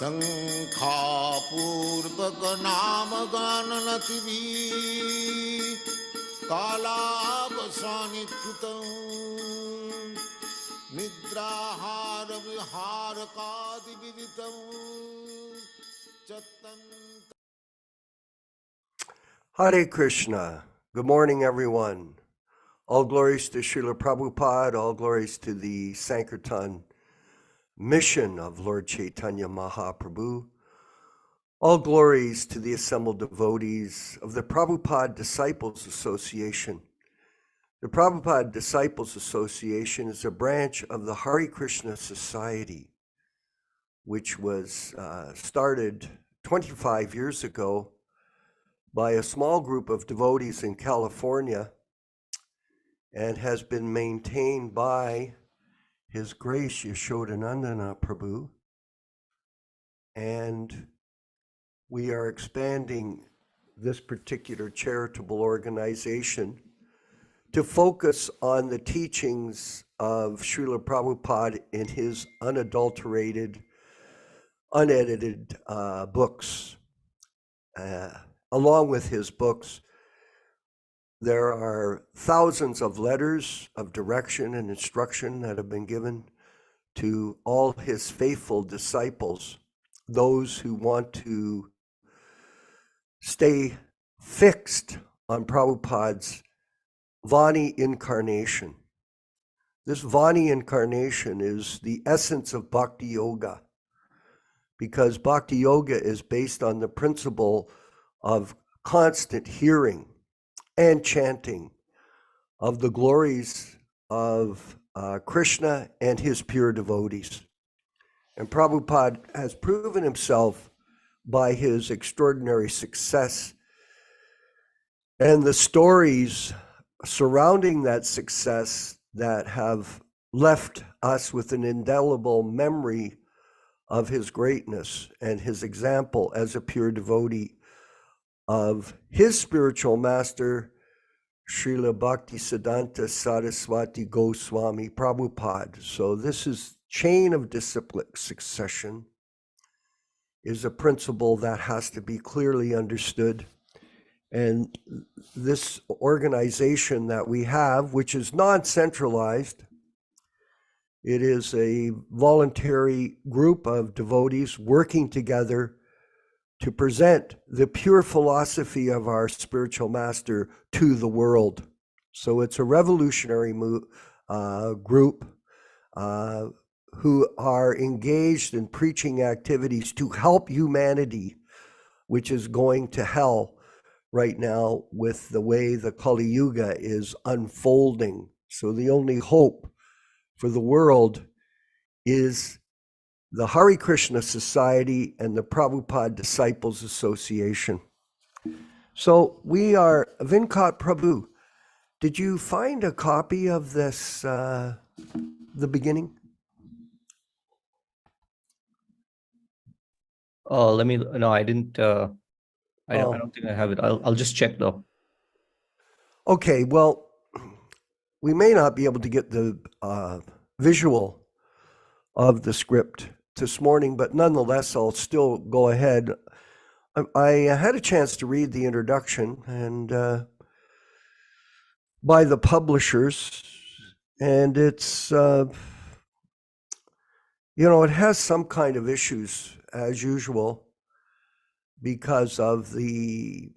शंखापूर्वक नाम गाननतिभि कालावसानिकृतं निद्राहार विहारकादिविदितं Hare Krishna. Good morning, everyone. All glories to Srila Prabhupada, all glories to the Sankirtan mission of Lord Chaitanya Mahaprabhu. All glories to the assembled devotees of the Prabhupada Disciples Association. The Prabhupada Disciples Association is a branch of the Hare Krishna Society, which was started 25 years ago by a small group of devotees in California and has been maintained by His Grace Yaśodā-nandana Prabhu. And we are expanding this particular charitable organization to focus on the teachings of Srila Prabhupada in his unadulterated, unedited books. Along with his books, there are thousands of letters of direction and instruction that have been given to all his faithful disciples, those who want to stay fixed on Prabhupada's Vani incarnation. This Vani incarnation is the essence of Bhakti Yoga, because Bhakti Yoga is based on the principle of constant hearing and chanting of the glories of Krishna and his pure devotees. And Prabhupada has proven himself by his extraordinary success, and the stories surrounding that success that have left us with an indelible memory of his greatness and his example as a pure devotee of his spiritual master, Srila Bhaktisiddhanta Saraswati Goswami Prabhupada. So this is chain of disciplic succession is a principle that has to be clearly understood. And this organization that we have, which is non-centralized, it is a voluntary group of devotees working together to present the pure philosophy of our spiritual master to the world. So it's a revolutionary group who are engaged in preaching activities to help humanity, which is going to hell right now with the way the Kali Yuga is unfolding. So the only hope for the world is the Hare Krishna Society and the Prabhupada Disciples Association. So we are, Vinkat Prabhu, did you find a copy of this, the beginning? Oh, no, I didn't, I don't think I have it. I'll just check though. Okay, well, we may not be able to get the visual of the script this morning, but nonetheless, I'll still go ahead. I had a chance to read the introduction and by the publishers, and it's, it has some kind of issues as usual because of the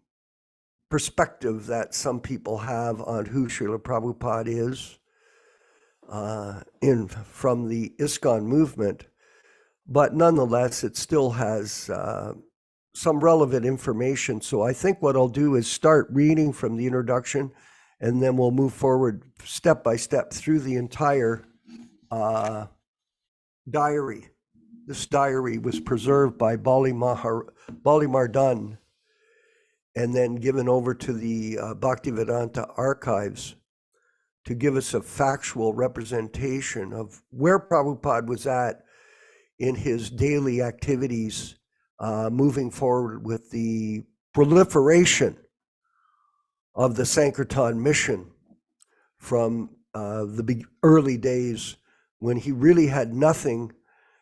perspective that some people have on who Srila Prabhupada is from the ISKCON movement. But nonetheless, it still has some relevant information. So I think what I'll do is start reading from the introduction, and then we'll move forward step by step through the entire diary. This diary was preserved by Bali Mardan and then given over to the Bhaktivedanta archives to give us a factual representation of where Prabhupada was at in his daily activities, moving forward with the proliferation of the Sankirtan mission from the early days when he really had nothing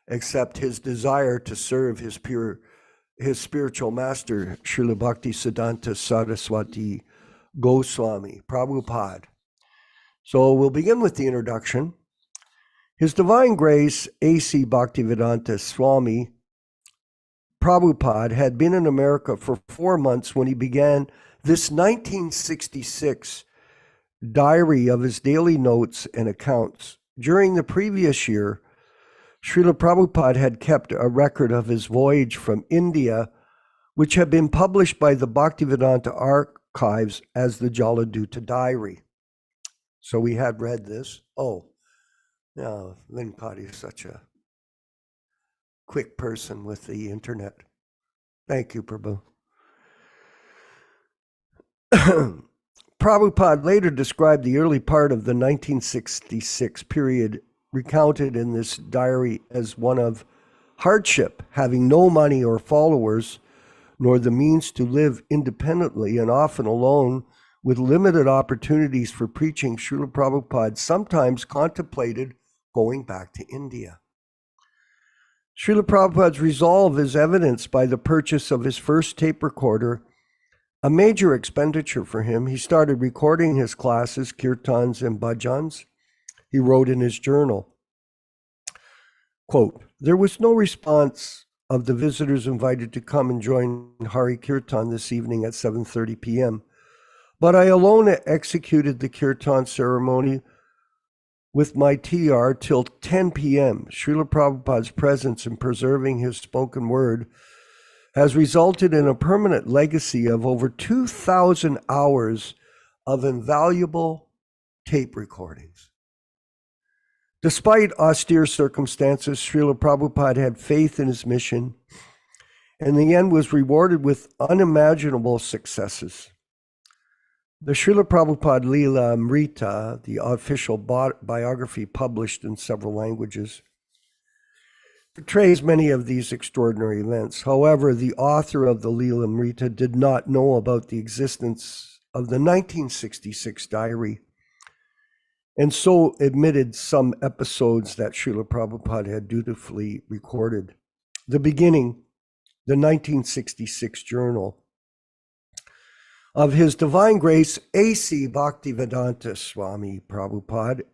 except his desire to serve his spiritual master, Srila Bhaktisiddhanta Saraswati Goswami Prabhupada. So we'll begin with the introduction. His Divine Grace A.C. Bhaktivedanta Swami Prabhupāda had been in America for 4 months when he began this 1966 diary of his daily notes and accounts. During the previous year, Srila Prabhupada had kept a record of his voyage from India, which had been published by the Bhaktivedanta Archives as the Jaladuta Diary. So we had read this. Oh, now Linkati is such a quick person with the internet. Thank you, Prabhu. Prabhupada later described the early part of the 1966 period recounted in this diary as one of hardship, having no money or followers, nor the means to live independently, and often alone with limited opportunities for preaching. Srila Prabhupada sometimes contemplated going back to India. Srila Prabhupada's resolve is evidenced by the purchase of his first tape recorder, a major expenditure for him. He started recording his classes, kirtans, and bhajans. He wrote in his journal, quote, "There was no response of the visitors invited to come and join Hari Kirtan this evening at 7:30 p.m., but I alone executed the kirtan ceremony with my TR till 10 p.m. Srila Prabhupada's presence in preserving his spoken word has resulted in a permanent legacy of over 2,000 hours of invaluable tape recordings. Despite austere circumstances, Srila Prabhupada had faith in his mission, and in the end was rewarded with unimaginable successes. The Srila Prabhupada Leela Amrita, the official biography published in several languages, portrays many of these extraordinary events. However, the author of the Leela Amrita did not know about the existence of the 1966 diary, and so omitted some episodes that Srila Prabhupada had dutifully recorded. The beginning, the 1966 journal of His Divine Grace A.C. Bhaktivedanta Swami Prabhupāda,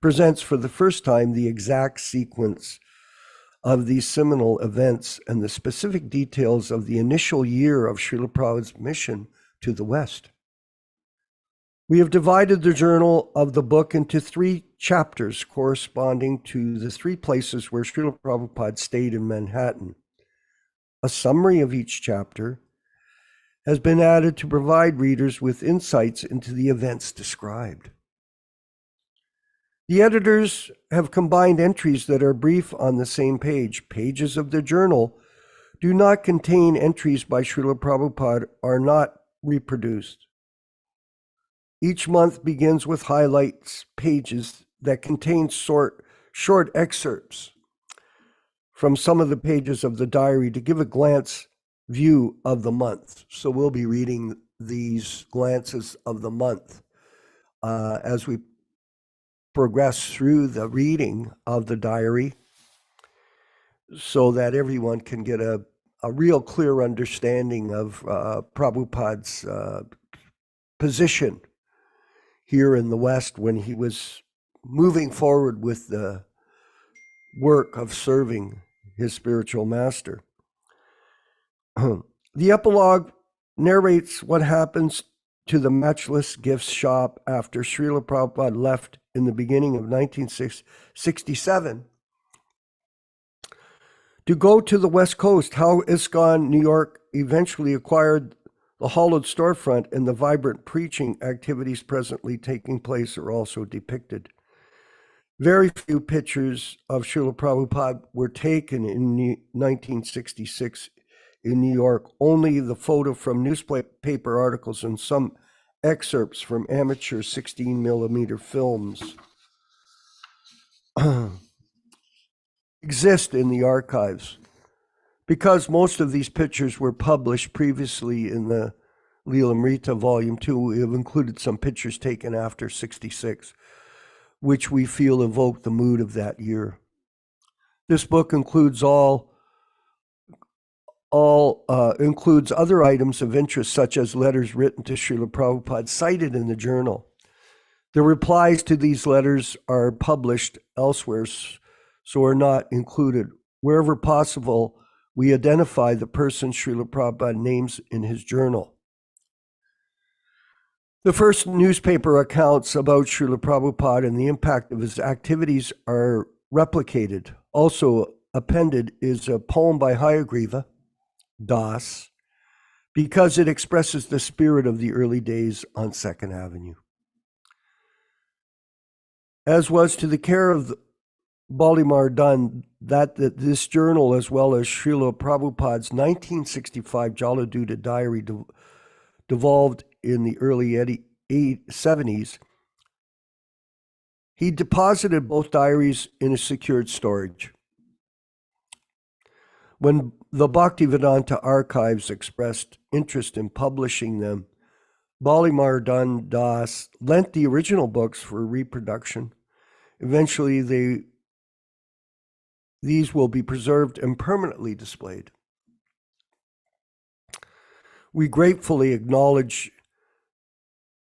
presents for the first time the exact sequence of these seminal events and the specific details of the initial year of Srila Prabhupada's mission to the West. We have divided the journal of the book into 3 chapters corresponding to the 3 places where Srila Prabhupada stayed in Manhattan. A summary of each chapter has been added to provide readers with insights into the events described. The editors have combined entries that are brief on the same page. Pages of the journal do not contain entries by Srila Prabhupada, are not reproduced. Each month begins with highlights pages that contain short excerpts from some of the pages of the diary to give a glance view of the month. So we'll be reading these glances of the month as we progress through the reading of the diary, so that everyone can get a real clear understanding of Prabhupada's position here in the West when he was moving forward with the work of serving his spiritual master. The epilogue narrates what happens to the Matchless Gifts shop after Srila Prabhupada left in the beginning of 1967 to go to the West Coast, how ISKCON New York eventually acquired the hollowed storefront, and the vibrant preaching activities presently taking place are also depicted. Very few pictures of Srila Prabhupada were taken in 1966 in New York. Only the photo from newspaper articles and some excerpts from amateur 16mm films exist in the archives. Because most of these pictures were published previously in the Leela Amrita Volume 2, we have included some pictures taken after 66. which we feel evoke the mood of that year. This book includes includes other items of interest, such as letters written to Srila Prabhupada cited in the journal. The replies to these letters are published elsewhere, so are not included. Wherever possible, we identify the person Srila Prabhupada names in his journal. The first newspaper accounts about Srila Prabhupada and the impact of his activities are replicated. Also appended is a poem by Hayagriva Das, because it expresses the spirit of the early days on 2nd Avenue. As was to the care of Balimar done, that this journal, as well as Srila Prabhupada's 1965 Jaladuta diary devolved in the early 70s, he deposited both diaries in a secured storage. When the Bhaktivedanta archives expressed interest in publishing them, Balimar Das lent the original books for reproduction. Eventually, these will be preserved and permanently displayed. We gratefully acknowledge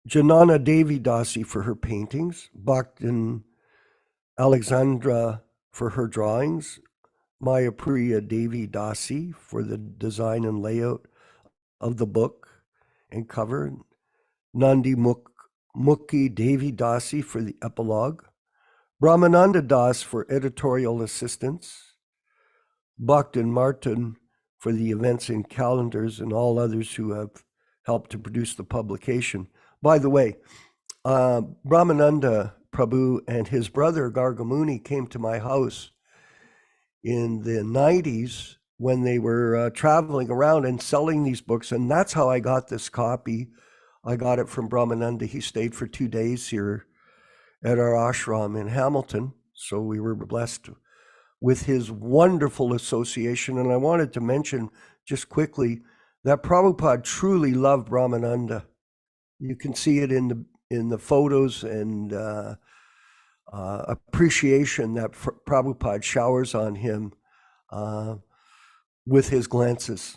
Janana Devi Dasi for her paintings, Bhaktin Alexandra for her drawings, Maya Priya Devi Dasi for the design and layout of the book and cover, Nandi Mukhi Devi Dasi for the epilogue, Brahmananda Das for editorial assistance, Bhaktin Martin for the events and calendars, and all others who have helped to produce the publication. By the way, Brahmananda Prabhu and his brother Gargamuni came to my house in the 90s when they were traveling around and selling these books, and that's how I got this copy. I got it from Brahmananda. He stayed for 2 days here at our ashram in Hamilton, so we were blessed with his wonderful association. And I wanted to mention just quickly that Prabhupada truly loved Brahmananda. You can see it in the photos and appreciation that Prabhupada showers on him with his glances.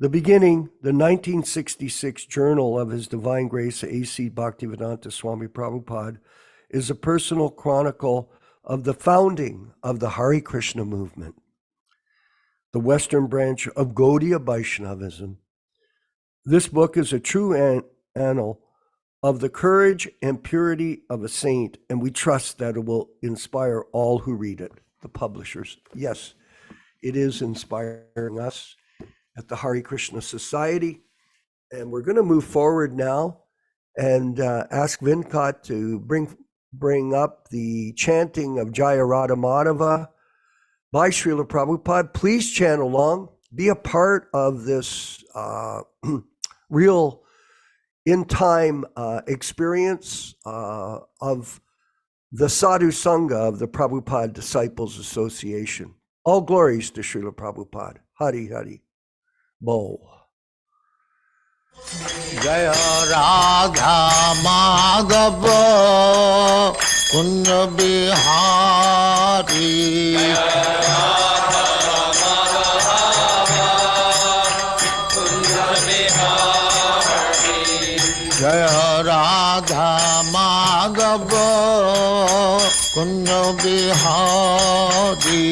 The beginning, the 1966 journal of His Divine Grace A.C. Bhaktivedanta Swami Prabhupāda, is a personal chronicle of the founding of the Hare Krishna movement, the Western branch of Gaudiya Vaishnavism. This book is a true annal of the courage and purity of a saint, and we trust that it will inspire all who read it. The publishers, yes, it is inspiring us at the Hare Krishna Society. And we're going to move forward now and ask Venkat to bring up the chanting of Jaya Radha Madhava by Srila Prabhupada. Please chant along, be a part of this real in-time experience of the Sadhu Sangha of the Prabhupada Disciples Association. All glories to Srila Prabhupada. Hari Hari. Bo. Jaya Radha Madhava Kunja Bihari. Jaya Radha Madhava Kunja Bihari.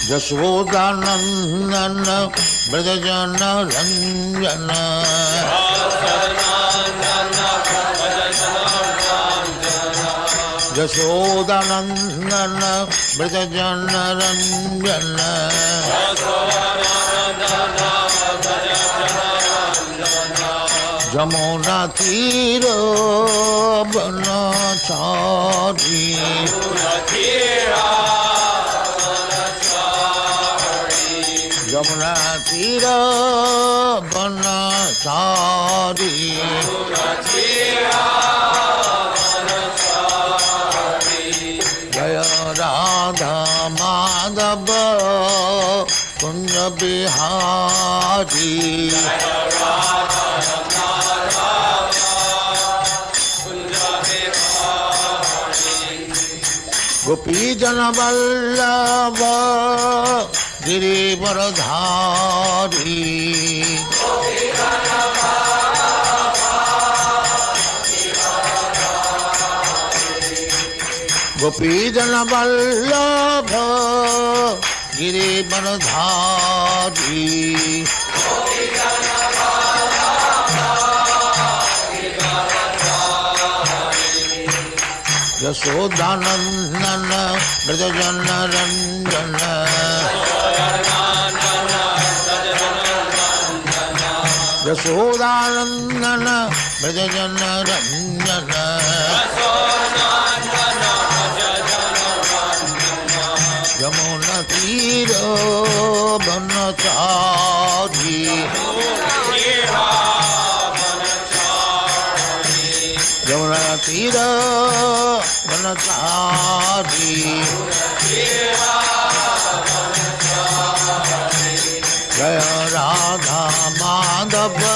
Yaśodā-nandana Brajajana Ranjana. Yaśodā-nandana Brajajana Ranjana. Jamuna Tira Banachari. Jamuna Tira Banachari. Jaya Radha Madhava Kunja Bihari. Gopi Jana Vallabha Girivaradhari. Gopi Jana Vallabha Girivaradhari. Yaśodā-nandana Dāsa. Yaśodā-nandana Dāsa. Yamuna Tira Banachari. Yamuna Tira Banachari. Jaya Radha Madhava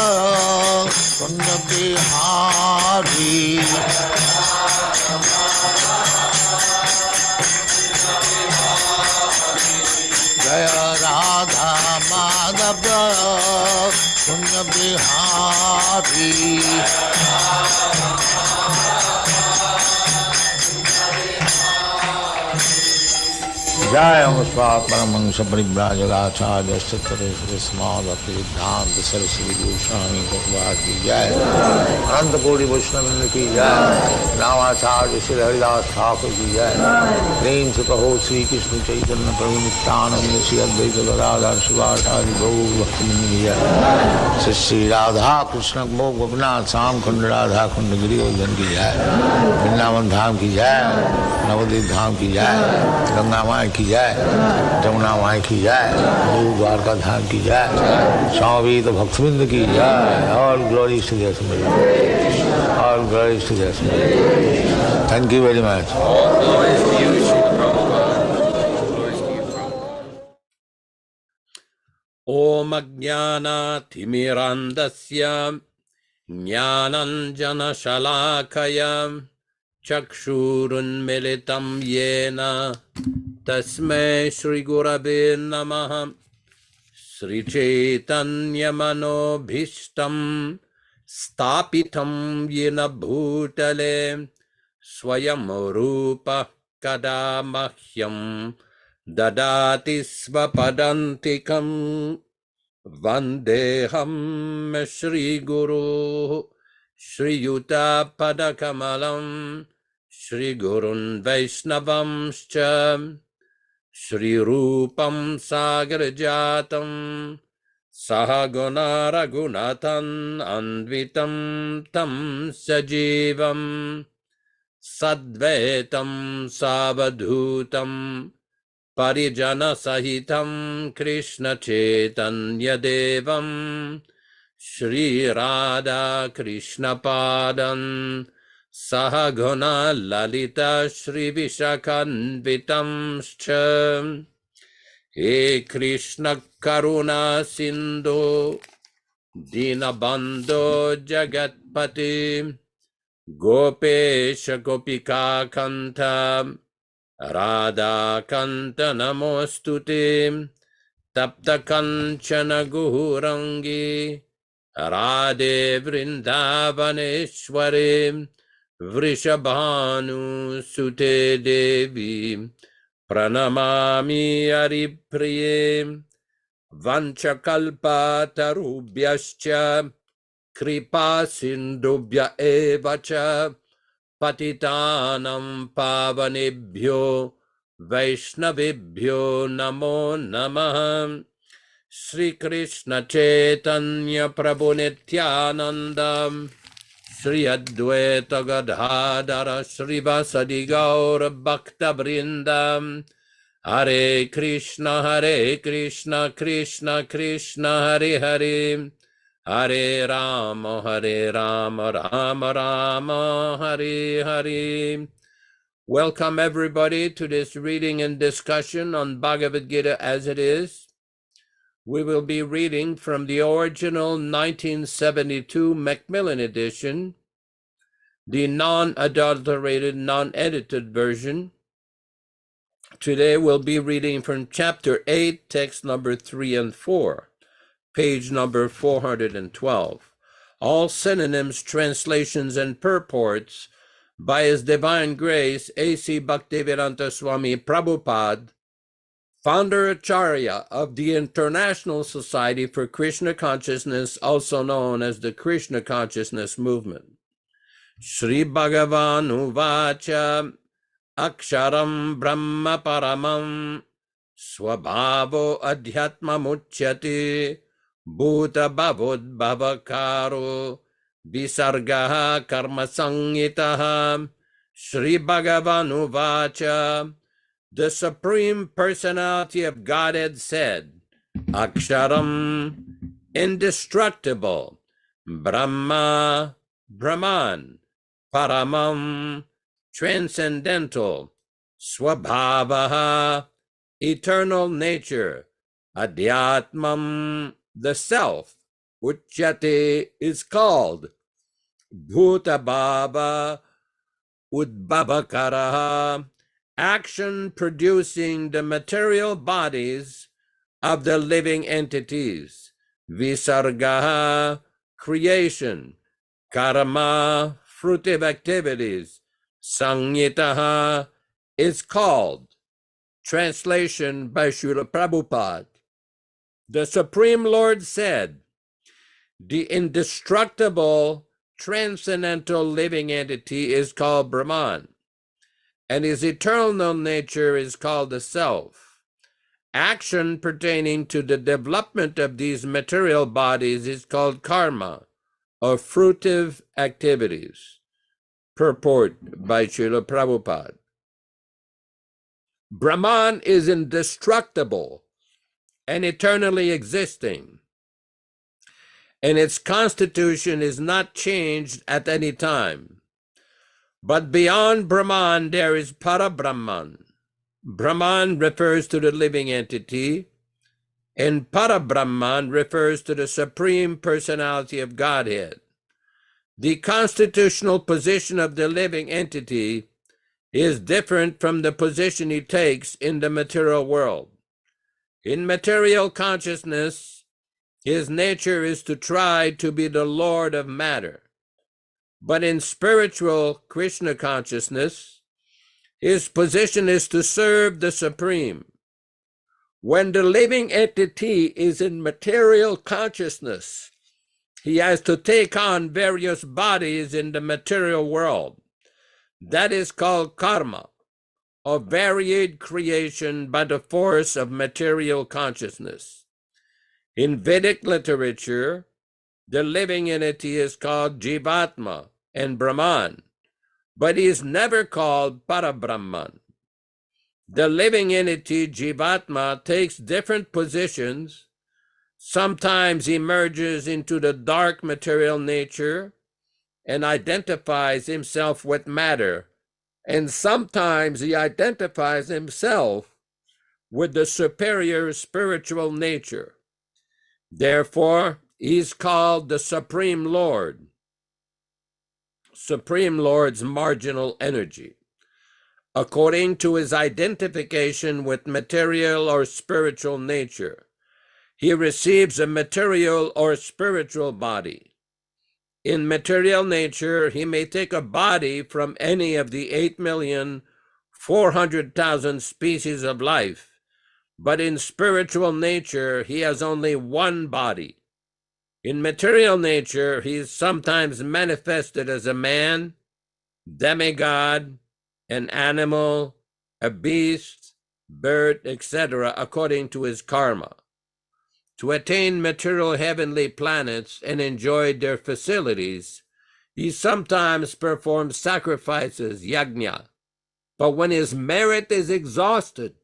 Founder-Ācārya. Jaya Radha Madhava Founder-Ācārya. Jaya Muspat Paramahansa Parivrajaga-Acārya Sattva Small Bhaktivedanta Saraswati Goswami Prabhupāda ki jai. Ananta Koti Vaishnava ki jai. Nāma-Acārya Shri Haridas Thakur ki jai. Prem se kaho Sri Krishna Chaitanya Prabhu Nityananda Shri Advaita Gadadhar Shivāsari Gaur Bhaktivinoda ki jai. Shri Radha Krishna Mokh Gopinath Sam Khund Radha Khund Giri Govardhan ki jai. Vrindavan Dham ki jai. Navadvip Dham ki jai. Ganga Mai ki jai, Jamuna Mai ki jai, Guru Dwarka Dham ki jai, Swami Bhaktivedanta ki jai. All glories to their Supreme. All glories to their Supreme. Thank you very much. All glories to you, Srila Prabhupada. All glories to you, Prabhupada. Om Ajnana Timirandasya Jnananjana Shalakaya Chakshurunmilitam Yena Tasmai Shri Gurave Namaha. Sri Chaitanya Manobhishtam Stapitam Yena Bhutale Swayam Rupa Kadamahyam Dadati Svapadantikam Vandeham Shri Guru Shri Yuta Padakamalam Shri Gurun Vaishnavamscha Shri Rupam Sagrajatam Sahaguna Raghunathan Anvitam Tam Sajivam Sadvaitam Savadhutam Parijana Sahitam Krishna Chaitanya Devam Shri Radha Krishna Padan Sahaguna Lalita Shri Vishakhanvitam Scha. He Krishna Karuna Sindhu Dinabandho Jagatpati Gopesha Gopika Kanta Radha Kanta Namostute Tapta Kanchana Guhurangi Radhe Vrindavaneshwari Vrishabhanu Sute Devi Pranamami Haripriye Vanchakalpa Tarubhyascha Kripa Sindubhya Evacha Patitanam Pavanebhyo Vaishnavibhyo Namo Namah. Shri Krishna Chaitanya Prabhu Nityananda Shri Advaita Gadadhara Shri Vasadi Gaura Bhakta Vrindam. Hare Krishna Krishna Krishna Hare Hare Hare Rama Rama Rama Hare Hare. Welcome everybody to this reading and discussion on Bhagavad-gītā As It Is. We will be reading from the original 1972 Macmillan edition, the non-adulterated, non-edited version. Today we'll be reading from chapter 8, text number 3 and 4, page number 412. All synonyms, translations, and purports by His Divine Grace A.C. Bhaktivedanta Swami Prabhupāda, Founder-Ācārya of the International Society for Krishna Consciousness, also known as the Krishna Consciousness Movement. Sri Bhagavan Uvacha Aksharam Brahma Paramam Swabhavo Adhyatma Muchyati Bhuta Bhavud Bhavakaro Visargaha Karma Sangitaha. Sri Bhagavan Uvacha. The Supreme Personality of Godhead said, Aksharam, indestructible, Brahma, Brahman, Paramam, transcendental, Swabhavaha, eternal nature, Adhyatmam, the self, Uchyate is called, Bhutabhava, Udbhavakaraha, action producing the material bodies of the living entities, Visargaha, creation, Karma, fruitive activities, Sanyitaha, is called. Translation by Srila Prabhupada. The Supreme Lord said, the indestructible, transcendental living entity is called Brahman, and his eternal nature is called the self. Action pertaining to the development of these material bodies is called karma, or fruitive activities. Purport by Srila Prabhupada. Brahman is indestructible and eternally existing, and its constitution is not changed at any time. But beyond Brahman, there is Para-Brahman. Brahman refers to the living entity, and Para-Brahman refers to the Supreme Personality of Godhead. The constitutional position of the living entity is different from the position he takes in the material world. In material consciousness, his nature is to try to be the Lord of matter. But in spiritual Krishna consciousness, his position is to serve the Supreme. When the living entity is in material consciousness, he has to take on various bodies in the material world. That is called karma, or varied creation by the force of material consciousness. In Vedic literature, the living entity is called Jivatma and Brahman, but he is never called Para-Brahman. The living entity, Jivatma, takes different positions, sometimes emerges into the dark material nature and identifies himself with matter, and sometimes he identifies himself with the superior spiritual nature. Therefore, he's called the Supreme Lord. Supreme Lord's marginal energy, according to his identification with material or spiritual nature. He receives a material or spiritual body. In material nature, he may take a body from any of the 8,400,000 species of life, but in spiritual nature, he has only one body. In material nature, he is sometimes manifested as a man, demigod, an animal, a beast, bird, etc., according to his karma. To attain material heavenly planets and enjoy their facilities, he sometimes performs sacrifices, yajna, but when his merit is exhausted,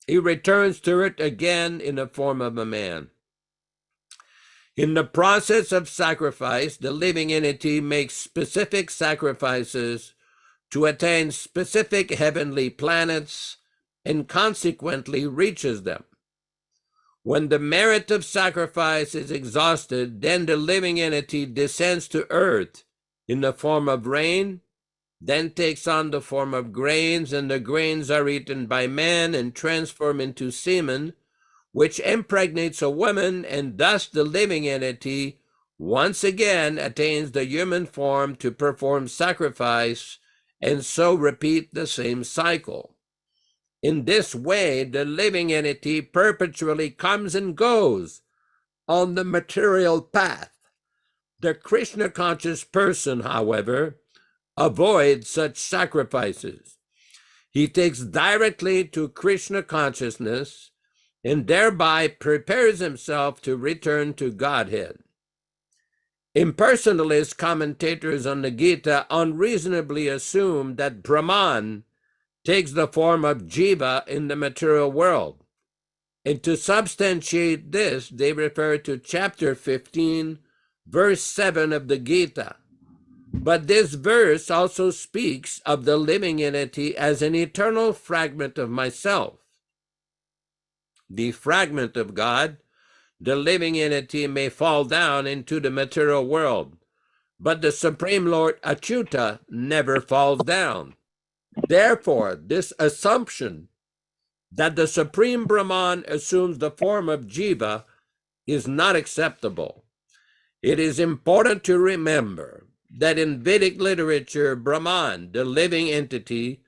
he returns to it again in the form of a man. In the process of sacrifice, the living entity makes specific sacrifices to attain specific heavenly planets and consequently reaches them. When the merit of sacrifice is exhausted, then the living entity descends to earth in the form of rain, then takes on the form of grains, and the grains are eaten by man and transformed into semen, which impregnates a woman, and thus the living entity once again attains the human form to perform sacrifice, and so repeat the same cycle. In this way, the living entity perpetually comes and goes on the material path. The Krishna conscious person, however, avoids such sacrifices. He takes directly to Krishna consciousness and thereby prepares himself to return to Godhead. Impersonalist commentators on the Gita unreasonably assume that Brahman takes the form of Jiva in the material world. And to substantiate this, they refer to chapter 15, verse 7 of the Gita. But this verse also speaks of the living entity as an eternal fragment of myself. The fragment of God, the living entity may fall down into the material world, but the Supreme Lord Achyuta never falls down. Therefore, this assumption that the Supreme Brahman assumes the form of Jiva is not acceptable. It is important to remember that in Vedic literature, Brahman, the living entity,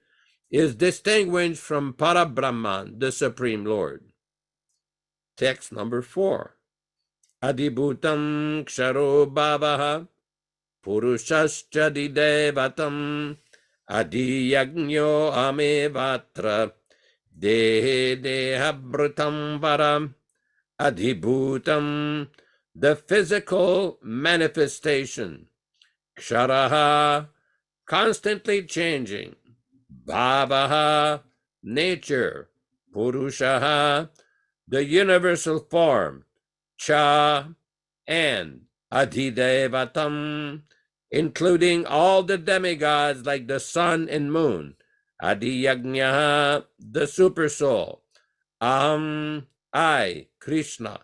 is distinguished from Parabrahman, the Supreme Lord. Text number 4. Adibhutam ksharo bhavaha purushascha didevatam adiyagno amevatra dehe dehabhritam varam. Adibhutam, the physical manifestation. Ksharaha, constantly changing. Bhavaha, nature. Purushaha, the universal form. Cha, and Adidevatam, including all the demigods like the sun and moon. Adiyagnya, the super soul. I, Krishna.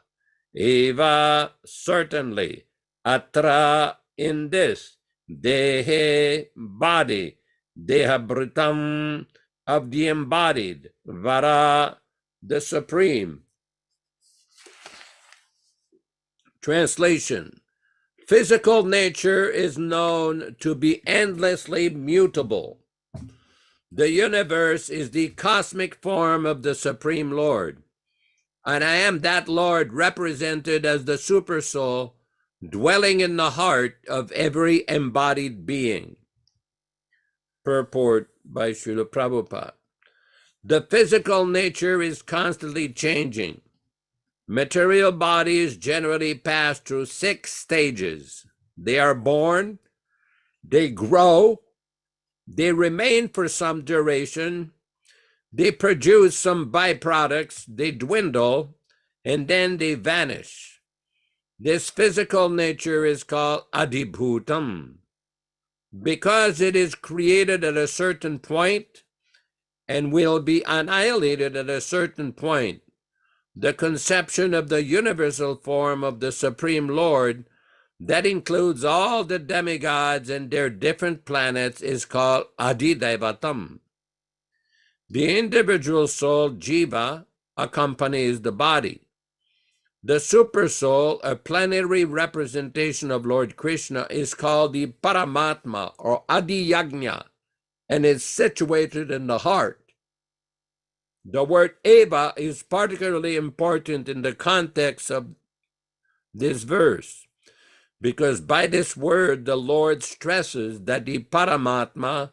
Eva, certainly. Atra, in this. Dehe, body. Dehabhritam, of the embodied. Vara, the supreme. Translation. Physical nature is known to be endlessly mutable. The universe is the cosmic form of the Supreme Lord, and I am that Lord represented as the Super Soul, dwelling in the heart of every embodied being. Purport by Srila Prabhupada. The physical nature is constantly changing. Material bodies generally pass through 6 stages. They are born, they grow, they remain for some duration, they produce some byproducts, they dwindle, and then they vanish. This physical nature is called adibhutam. Because it is created at a certain point and will be annihilated at a certain point, the conception of the universal form of the Supreme Lord that includes all the demigods and their different planets is called Adidevatam. The individual soul, Jiva, accompanies the body. The super soul, a plenary representation of Lord Krishna, is called the Paramatma or Adiyagnya and is situated in the heart. The word Eva is particularly important in the context of this verse, because by this word the Lord stresses that the Paramatma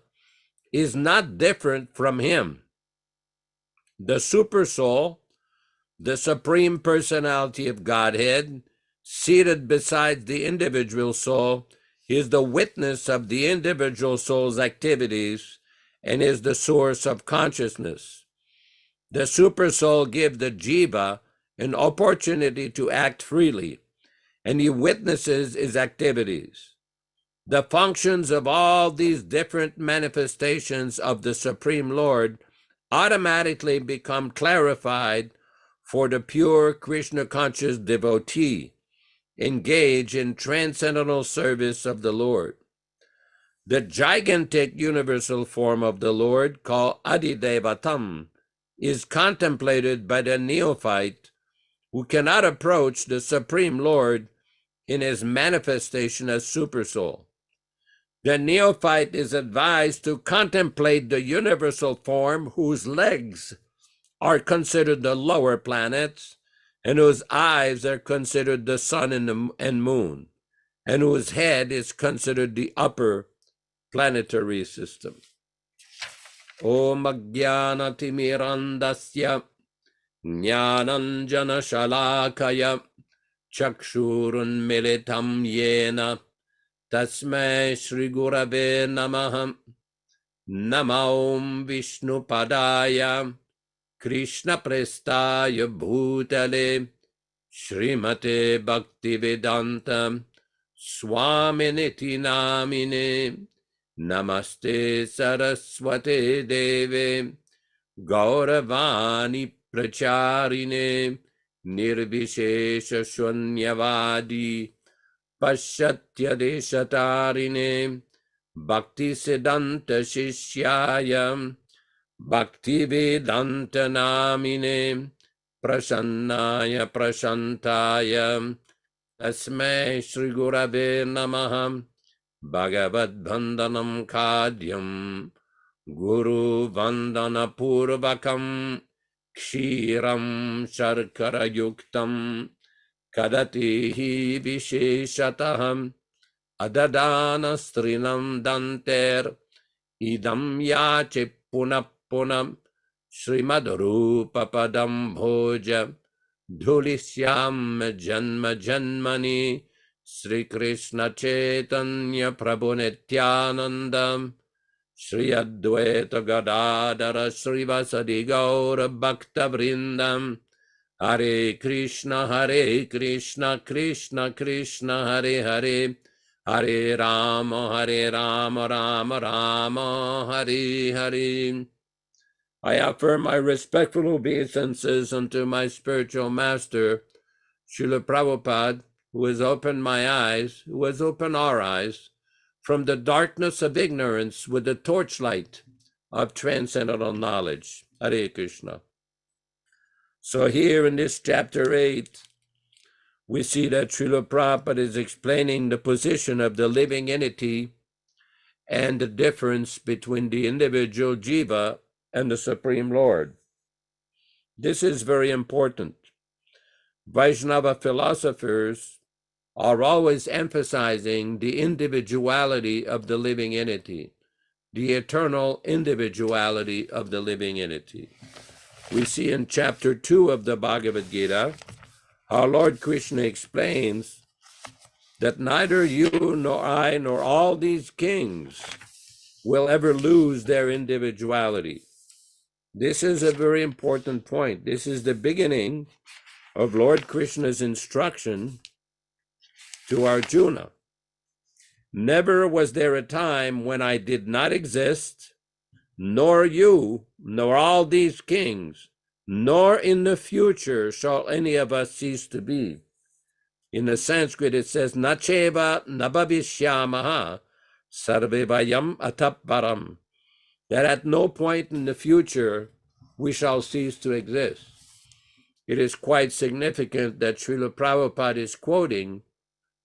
is not different from him. The super soul, the Supreme Personality of Godhead, seated beside the individual soul, is the witness of the individual soul's activities and is the source of consciousness. The super soul gives the Jiva an opportunity to act freely, and he witnesses his activities. The functions of all these different manifestations of the Supreme Lord automatically become clarified for the pure Krishna conscious devotee engaged in transcendental service of the Lord. The gigantic universal form of the Lord, called Adidevatam, is contemplated by the neophyte who cannot approach the Supreme Lord in his manifestation as Supersoul. The neophyte is advised to contemplate the universal form whose legs are considered the lower planets, and whose eyes are considered the sun and moon, and whose head is considered the upper planetary system. Om Ajnana Timirandasya Jnananjana Shalakaya Chakshurun Militam Yena Tasmai Shri Gurave Namaha Namaum Vishnu Padaya Krishna Prestaya Bhutale Srimate Bhaktivedanta Swami Namine Namaste Saraswate Deve Gauravani Pracharine Nirvishesha Shunyavadi Pashatya Deshatarine Bhakti Siddhanta Shishyaya Bhaktivedanta Namine Prasannaya Prashantaya Tasmai Shri Gurave Namaha Bhagavad-vandanam Khadyam Guru Vandana Purvakam Kshiram Sharkara Yuktam Kadatihi Visheshataham Adadana Strinam Danter Idam Yache Punam Srimad Rupa Padam Bhoja Dhulisyam Janma Janmani Sri Krishna Chaitanya Prabhu Nityananda Sri Advaita Gadadara Sri Vasadi Gaura Bhakta Vrindam Hare Krishna Krishna Krishna Hare Hare Hare Rama Rama Rama Hare Hare. I offer my respectful obeisances unto my spiritual master, Srila Prabhupada, who has opened my eyes, who has opened our eyes from the darkness of ignorance with the torchlight of transcendental knowledge. Hare Krishna. So here in this chapter 8, we see that Srila Prabhupada is explaining the position of the living entity and the difference between the individual jiva and the Supreme Lord. This is very important. Vaishnava philosophers are always emphasizing the individuality of the living entity, the eternal individuality of the living entity. We see in chapter 2 of the Bhagavad-gītā how Lord Krishna explains that neither you nor I nor all these kings will ever lose their individuality. This is a very important point. This is the beginning of Lord Krishna's instruction to Arjuna. Never was there a time when I did not exist, nor you, nor all these kings, nor in the future shall any of us cease to be. In the Sanskrit it says, Nacheva nabhavishyamaha sarve vayam atapparam, that at no point in the future we shall cease to exist. It is quite significant that Srila Prabhupada is quoting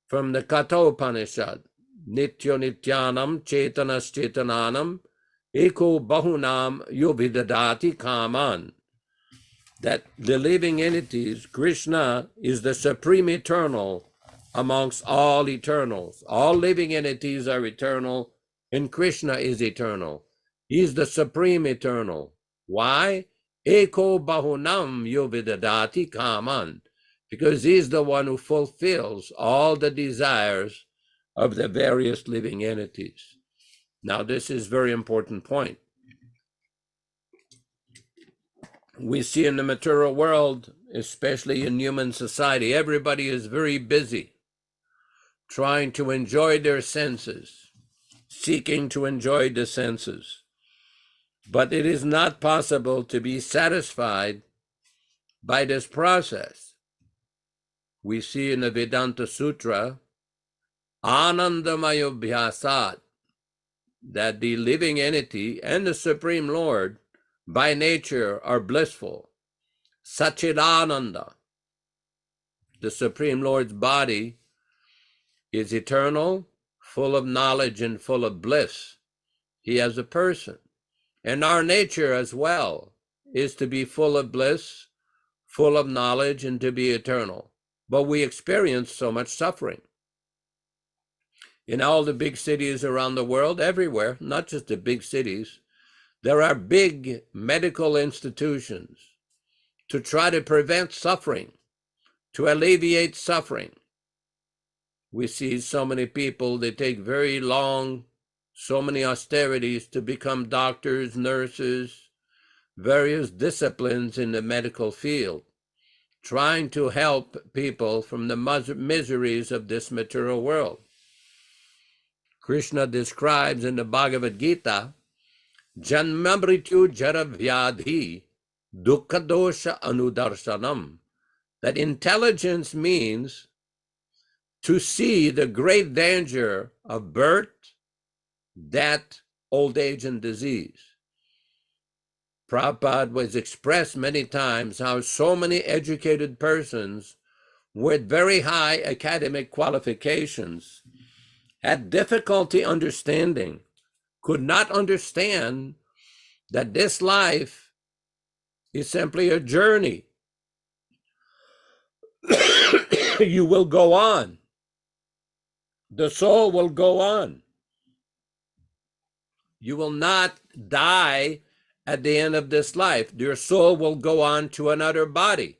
from the Kathopanishad, Nityo Nityanam Chetanas Chetananam Eko Bahunam Yovidadati Kaman, that the living entities, Krishna is the supreme eternal amongst all eternals. All living entities are eternal, and Krishna is eternal. He is the supreme eternal. Why? Eko Bahunam Yovidadati Kaman, because he's the one who fulfills all the desires of the various living entities. Now, this is a very important point. We see in the material world, especially in human society, everybody is very busy trying to enjoy their senses, seeking to enjoy the senses. But it is not possible to be satisfied By this process, we see in the Vedanta Sutra, Anandamayo Bhyasat, that the living entity and the Supreme Lord by nature are blissful. Satchidananda, the Supreme Lord's body, is eternal, full of knowledge and full of bliss. He has a person. And our nature as well is to be full of bliss, full of knowledge, and to be eternal. But we experience so much suffering. In all the big cities around the world, everywhere, not just the big cities, there are big medical institutions to try to prevent suffering, to alleviate suffering. We see so many people, they take very long, so many austerities to become doctors, nurses, various disciplines in the medical field, trying to help people from the miseries of this material world. Krishna describes in the Bhagavad-gītā, Janmamritu Jaravyadhi Dukkadosha Anudarshanam, that intelligence means to see the great danger of birth, death, old age, and disease. Prabhupada was expressed many times how so many educated persons with very high academic qualifications had difficulty understanding, could not understand that this life is simply a journey. You will go on. The soul will go on. You will not die at the end of this life. Your soul will go on to another body.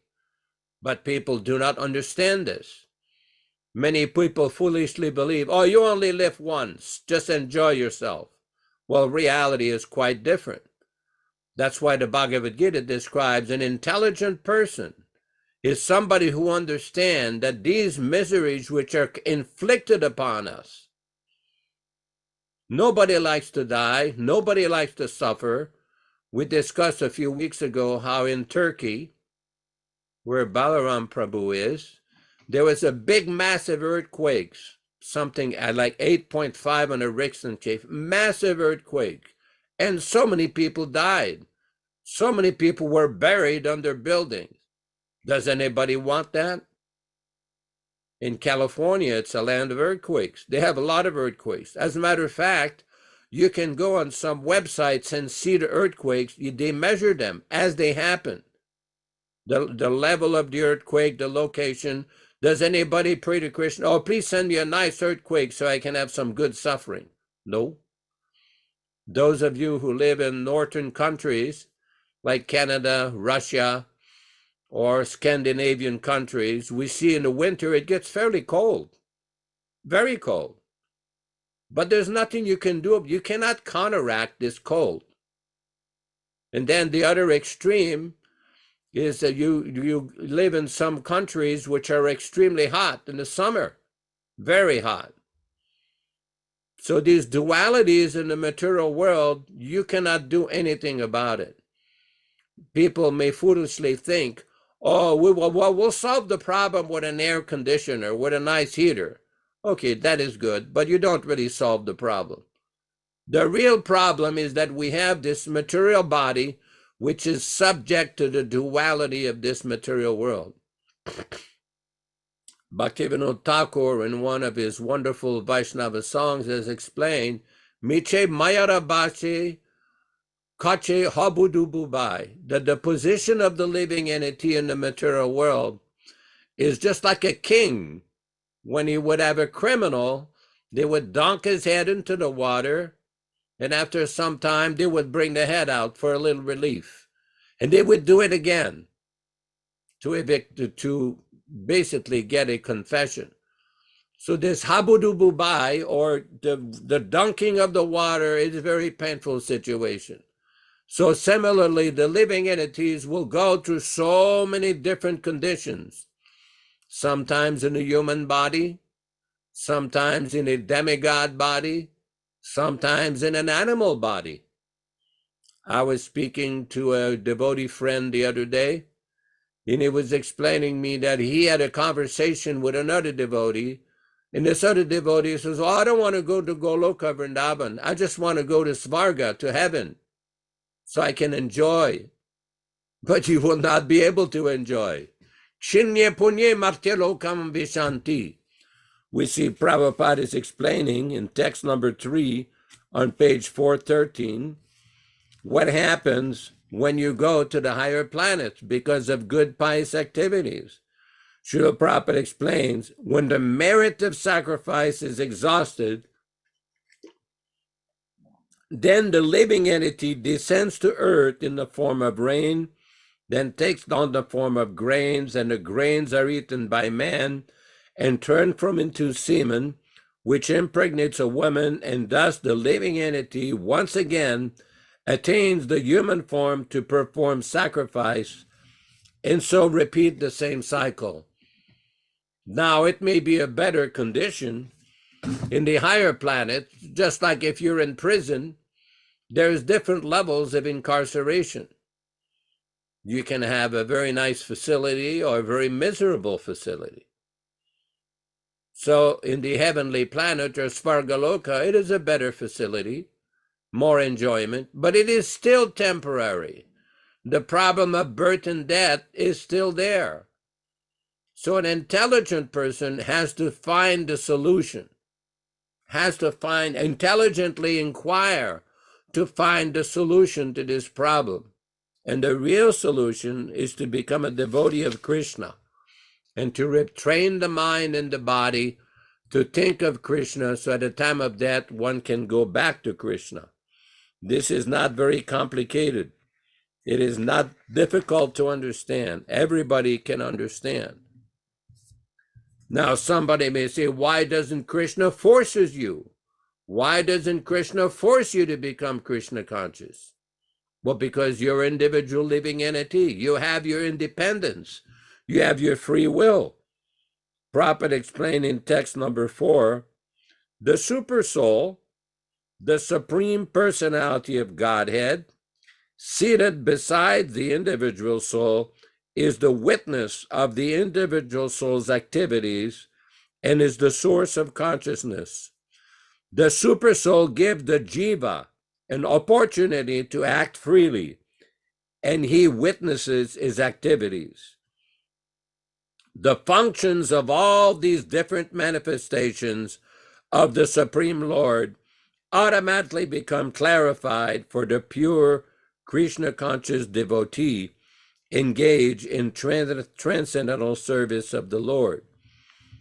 But people do not understand this. Many people foolishly believe, oh, you only live once, just enjoy yourself. Well, reality is quite different. That's why the Bhagavad-gītā describes an intelligent person is somebody who understands that these miseries which are inflicted upon us, nobody likes to die, nobody likes to suffer. We discussed a few weeks ago how in Turkey, where Balaram Prabhu is, there was a big, massive earthquake, something like 8.5 on a Richter scale, massive earthquake. And so many people died. So many people were buried under buildings. Does anybody want that? In California, it's a land of earthquakes. They have a lot of earthquakes. As a matter of fact, you can go on some websites and see the earthquakes. They measure them as they happen. The level of the earthquake, the location. Does anybody pray to Krishna? Oh, please send me a nice earthquake so I can have some good suffering. No. Those of you who live in northern countries like Canada, Russia, or Scandinavian countries, we see in the winter it gets fairly cold, very cold. But there's nothing you can do. You cannot counteract this cold. And then the other extreme is that you live in some countries which are extremely hot in the summer, very hot. So these dualities in the material world, you cannot do anything about it. People may foolishly think, oh, we'll solve the problem with an air conditioner, with a nice heater. Okay, that is good, but you don't really solve the problem. The real problem is that we have this material body which is subject to the duality of this material world. Bhaktivedanta Thakur, in one of his wonderful Vaishnava songs, has explained, Miche Mayara Bache Kache Habudububai, that the position of the living entity in the material world is just like a king. When he would have a criminal, they would dunk his head into the water, and after some time, they would bring the head out for a little relief. And they would do it again to basically get a confession. So this habudububai, or the dunking of the water, is a very painful situation. So similarly, the living entities will go through so many different conditions, sometimes in a human body, sometimes in a demigod body, sometimes in an animal body. I was speaking to a devotee friend the other day, And he was explaining me that he had a conversation with another devotee, and this other devotee says, "Oh, I don't want to go to Goloka Vrindavan. I just want to go to Svarga, to heaven, so I can enjoy." But you will not be able to enjoy. Shinye punye martyalokam vishanti. We see Prabhupada is explaining in text number 3 on page 413 what happens when you go to the higher planets because of good pious activities. Srila Prabhupada explains, when the merit of sacrifice is exhausted, then the living entity descends to earth in the form of rain, then takes on the form of grains, and the grains are eaten by man and turned from into semen, which impregnates a woman, and thus the living entity once again attains the human form to perform sacrifice, and so repeat the same cycle. Now, it may be a better condition in the higher planets, just like if you're in prison, there's different levels of incarceration. You can have a very nice facility or a very miserable facility. So in the heavenly planet or Svargaloka, it is a better facility, more enjoyment, but it is still temporary. The problem of birth and death is still there. So an intelligent person has to find the solution, has to intelligently inquire to find the solution to this problem. And the real solution is to become a devotee of Krishna and to retrain the mind and the body to think of Krishna, so at the time of death one can go back to Krishna. This is not very complicated. It is not difficult to understand. Everybody can understand. Now somebody may say, why doesn't Krishna forces you? Why doesn't Krishna force you to become Krishna conscious? Well, because you're an individual living entity. You have your independence. You have your free will. Prabhupada explained in text number 4, the super soul, the supreme personality of Godhead, seated beside the individual soul, is the witness of the individual soul's activities and is the source of consciousness. The super soul gives the jiva an opportunity to act freely, and he witnesses his activities. The functions of all these different manifestations of the Supreme Lord automatically become clarified for the pure Krishna conscious devotee engaged in transcendental service of the Lord.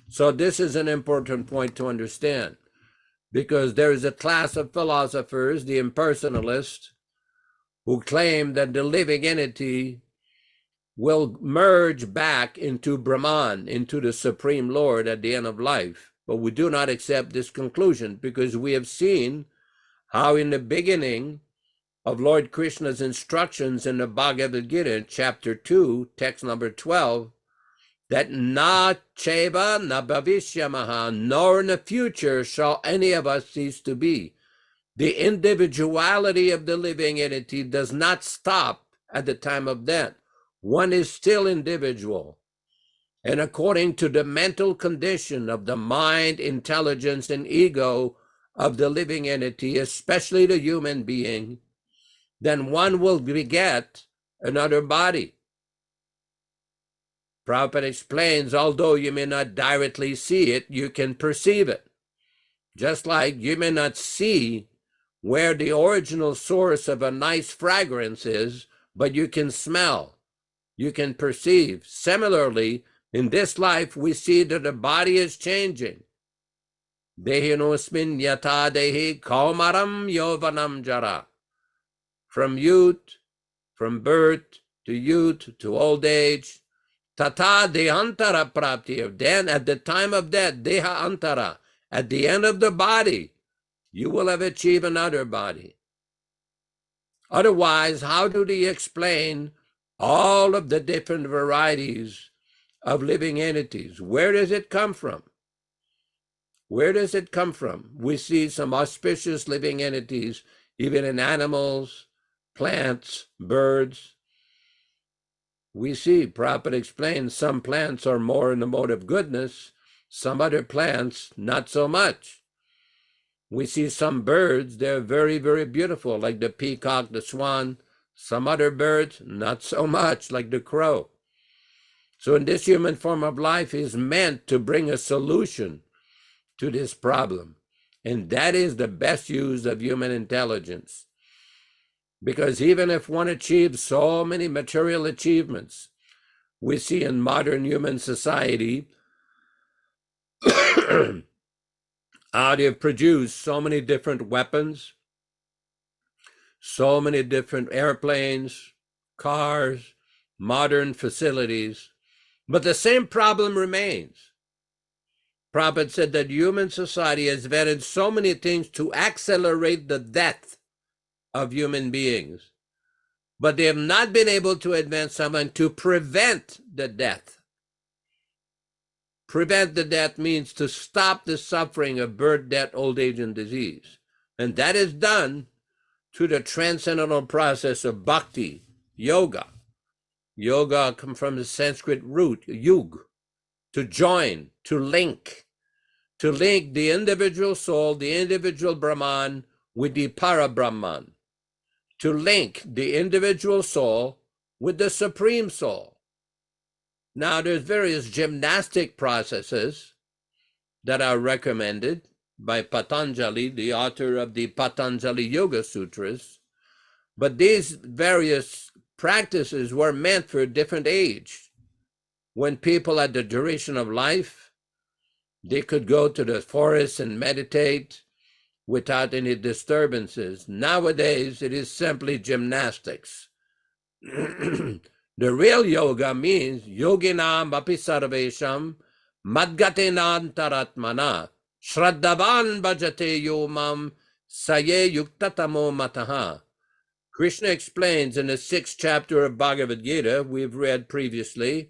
So this is an important point to understand, because there is a class of philosophers, the impersonalists, who claim that the living entity will merge back into Brahman, into the Supreme Lord at the end of life. But we do not accept this conclusion, because we have seen how in the beginning of Lord Krishna's instructions in the Bhagavad-gītā, chapter 2, text number 12, that na cheva na bhavishyamaha, nor in the future shall any of us cease to be. The individuality of the living entity does not stop at the time of death. One is still individual. And according to the mental condition of the mind, intelligence, and ego of the living entity, especially the human being, then one will beget another body. Prabhupada explains, although you may not directly see it, you can perceive it. Just like you may not see where the original source of a nice fragrance is, but you can smell, you can perceive. Similarly, in this life, we see that the body is changing. Dehinosmin yata dehi kaumaram yovanam jara. From youth, from birth to youth to old age, tata dehantara prapti, then at the time of death, deha antara, at the end of the body, you will have achieved another body. Otherwise, how do they explain all of the different varieties of living entities? Where does it come from? Where does it come from? We see some auspicious living entities, even in animals, plants, birds. We see, Prabhupada explains, some plants are more in the mode of goodness, some other plants not so much. We see some birds, they're very, very beautiful, like the peacock, the swan. Some other birds, not so much, like the crow. So in this human form of life is meant to bring a solution to this problem. And that is the best use of human intelligence. Because even if one achieves so many material achievements, we see in modern human society how they've produced so many different weapons, so many different airplanes, cars, modern facilities, but the same problem remains. Prabhupada said that human society has invented so many things to accelerate the death of human beings, but they have not been able to invent something to prevent the death. Prevent the death means to stop the suffering of birth, death, old age, and disease. And that is done through the transcendental process of bhakti, yoga. Yoga comes from the Sanskrit root, yug, to join, to link the individual soul, the individual Brahman, with the para-Brahman, to link the individual soul with the Supreme Soul. Now, there's various gymnastic processes that are recommended by Patanjali, the author of the Patanjali Yoga Sutras, but these various practices were meant for a different age. When people at the duration of life, they could go to the forest and meditate without any disturbances. Nowadays, it is simply gymnastics. The real yoga means yoginam api sarvesham madgatenantaratmana shraddhavan bhajate yomam saye yuktatamo mataha. Krishna explains in the 6th chapter of Bhagavad-gītā, we've read previously,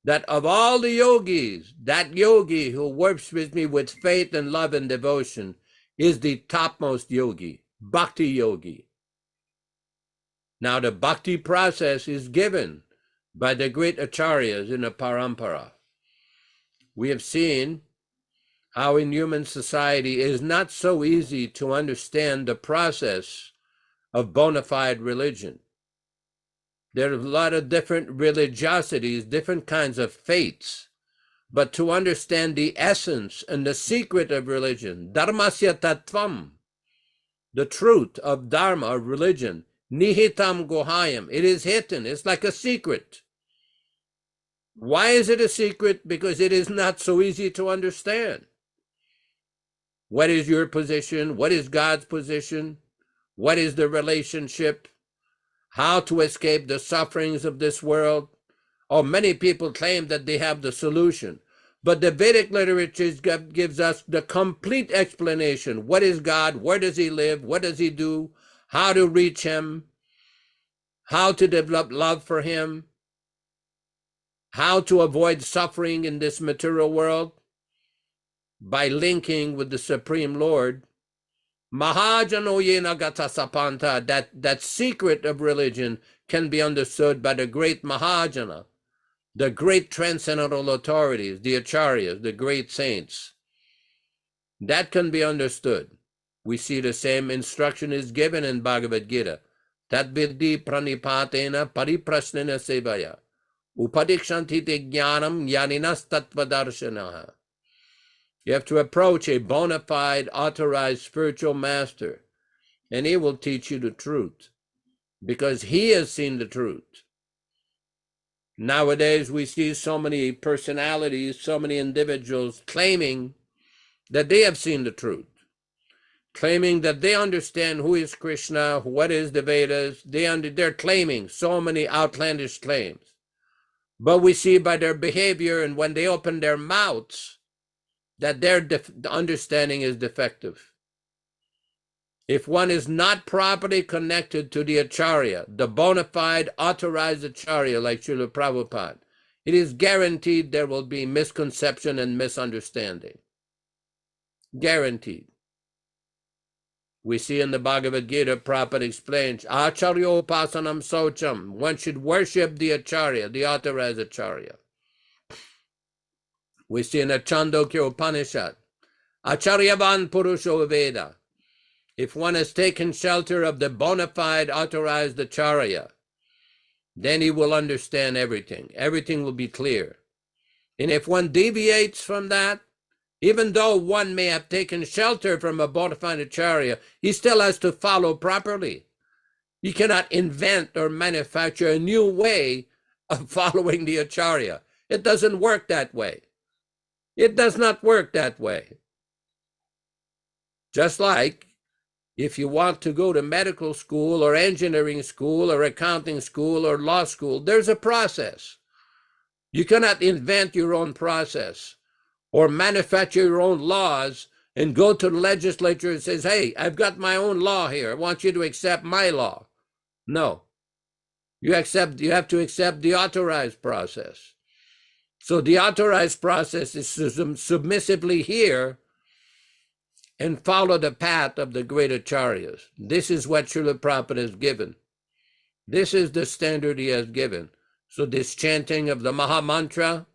that of all the yogis, that yogi who works with me with faith and love and devotion is the topmost yogi, bhakti yogi. Now, the bhakti process is given by the great acharyas in the parampara. We have seen how in human society it is not so easy to understand the process of bona fide religion. There are a lot of different religiosities, different kinds of faiths, but to understand the essence and the secret of religion, dharmasya tattvam, the truth of dharma, of religion, nihitam gohayam, it is hidden, it's like a secret. Why is it a secret? Because it is not so easy to understand. What is your position? What is God's position? What is the relationship? How to escape the sufferings of this world? Oh, many people claim that they have the solution, but the Vedic literature gives us the complete explanation. What is God? Where does he live? What does he do? How to reach him? How to develop love for him? How to avoid suffering in this material world? By linking with the Supreme Lord. Mahajano yena gata sapanta, that secret of religion can be understood by the great Mahajana, the great transcendental authorities, the acharyas, the great saints. That can be understood. We see the same instruction is given in Bhagavad-gītā. Tat vidhi pranipatena pariprasnena sevaya. Upadikshanti te jnanam yaninas tattvadarshanaha. You have to approach a bona fide, authorized spiritual master, and he will teach you the truth, because he has seen the truth. Nowadays, we see so many personalities, so many individuals claiming that they have seen the truth, claiming that they understand who is Krishna, what is the Vedas. They're claiming so many outlandish claims. But we see by their behavior and when they open their mouths that their understanding is defective. If one is not properly connected to the Acharya, the bona fide authorized Acharya like Srila Prabhupada, it is guaranteed there will be misconception and misunderstanding. Guaranteed. We see in the Bhagavad-gītā, Prabhupada explains, Acharya upasanam socham. One should worship the Acharya, the authorized Acharya. We see in the Chandogya Upanishad, Acharyavan Purusho Veda. If one has taken shelter of the bona fide authorized Acharya, then he will understand everything. Everything will be clear. And if one deviates from that, even though one may have taken shelter from a bona fide Acharya, he still has to follow properly. He cannot invent or manufacture a new way of following the Acharya. It doesn't work that way. It does not work that way. Just like if you want to go to medical school or engineering school or accounting school or law school, there's a process. You cannot invent your own process or manufacture your own laws and go to the legislature and says, hey, I've got my own law here. I want you to accept my law. No. You have to accept the authorized process. So the authorized process is to submissively hear and follow the path of the great acharyas. This is what Srila Prabhupada has given. This is the standard he has given. So this chanting of the Maha Mantra,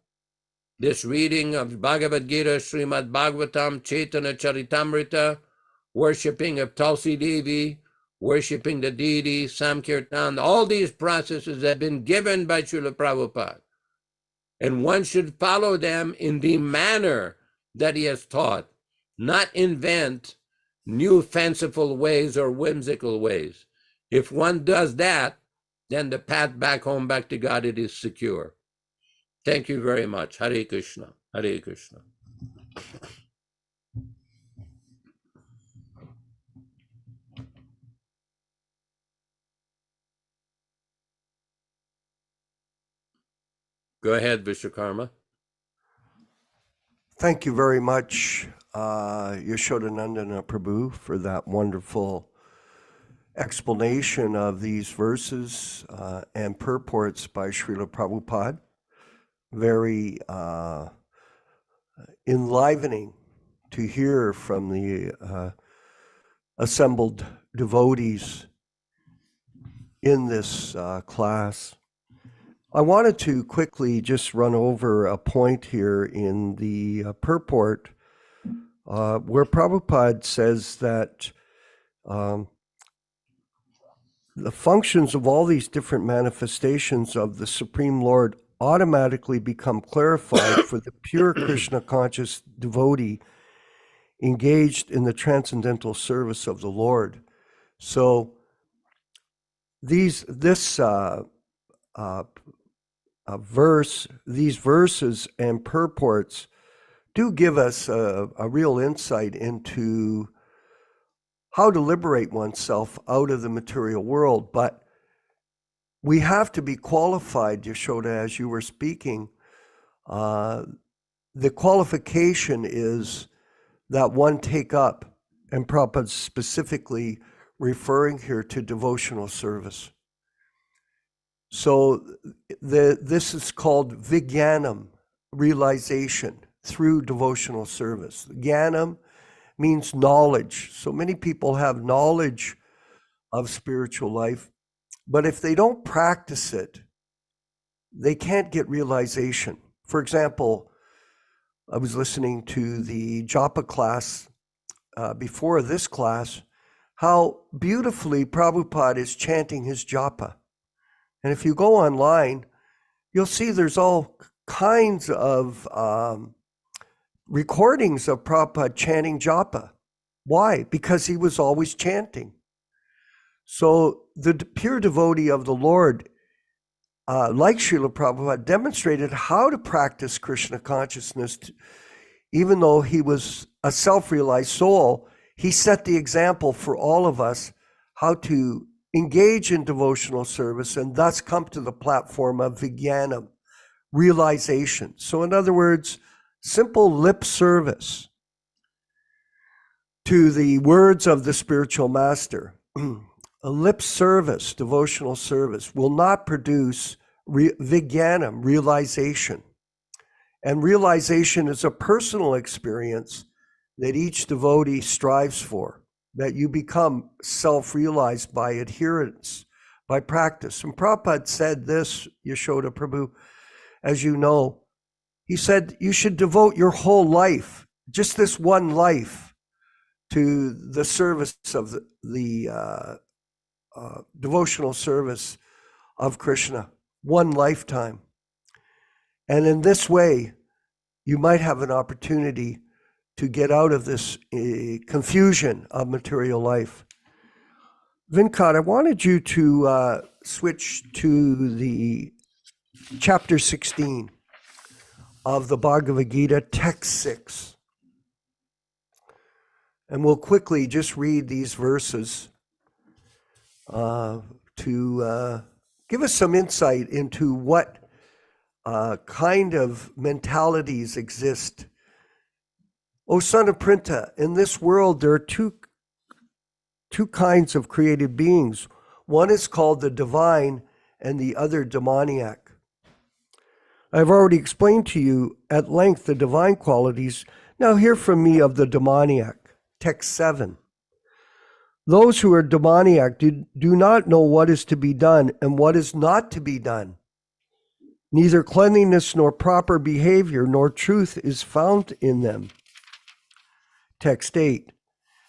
this reading of Bhagavad-gītā, Srimad Bhagavatam, Chaitanya Charitamrita, worshipping of Tulsi Devi, worshipping the deity, Samkirtan, all these processes have been given by Srila Prabhupada. And one should follow them in the manner that he has taught, not invent new fanciful ways or whimsical ways. If one does that, then the path back home, back to God, it is secure. Thank you very much. Hare Krishna. Hare Krishna. Go ahead, Vishwakarma. Thank you very much, Yaśodā-nandana Prabhu, for that wonderful explanation of these verses and purports by Srila Prabhupada. Very enlivening to hear from the assembled devotees in this class. I wanted to quickly just run over a point here in the purport where Prabhupada says that the functions of all these different manifestations of the Supreme Lord automatically become clarified for the pure Krishna conscious devotee engaged in the transcendental service of the Lord. So these verses and purports do give us a real insight into how to liberate oneself out of the material world. But we have to be qualified, Yaśodā, as you were speaking. The qualification is that one take up, and Prabhupada specifically referring here to devotional service. So this is called vijnanam, realization through devotional service. Jnanam means knowledge. So many people have knowledge of spiritual life, but if they don't practice it, they can't get realization. For example, I was listening to the japa class before this class, how beautifully Prabhupada is chanting his japa. And if you go online, you'll see there's all kinds of recordings of Prabhupada chanting japa. Why? Because he was always chanting. So the pure devotee of the Lord, like Srila Prabhupada, demonstrated how to practice Krishna consciousness. Even though he was a self-realized soul, he set the example for all of us how to engage in devotional service and thus come to the platform of vijnanam, realization. So in other words, simple lip service to the words of the spiritual master. A lip service, devotional service, will not produce vijnanam, realization. And realization is a personal experience that each devotee strives for. that you become self-realized by adherence, by practice. And Prabhupada said this, Yashoda Prabhu, as you know, he said, you should devote your whole life, just this one life, to the service of the devotional service of Krishna, one lifetime. And in this way, you might have an opportunity to get out of this confusion of material life. Vinkat, I wanted you to switch to the chapter 16 of the Bhagavad-gītā, text 6. And we'll quickly just read these verses to give us some insight into what kind of mentalities exist. O son of Printa, in this world there are two kinds of created beings. One is called the divine and the other demoniac. I've already explained to you at length the divine qualities. Now hear from me of the demoniac. Text 7. Those who are demoniac do not know what is to be done and what is not to be done. Neither cleanliness nor proper behavior nor truth is found in them. Text 8.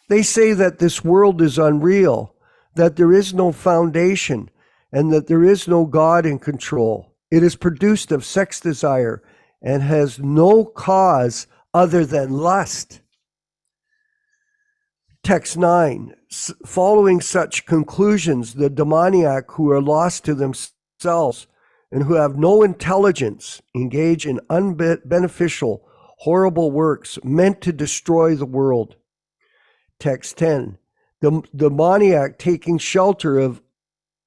They say that this world is unreal, that there is no foundation, and that there is no God in control. It is produced of sex desire and has no cause other than lust. Text 9. Following such conclusions, the demoniac who are lost to themselves and who have no intelligence engage in unbeneficial, horrible works meant to destroy the world. Text 10. The demoniac taking shelter of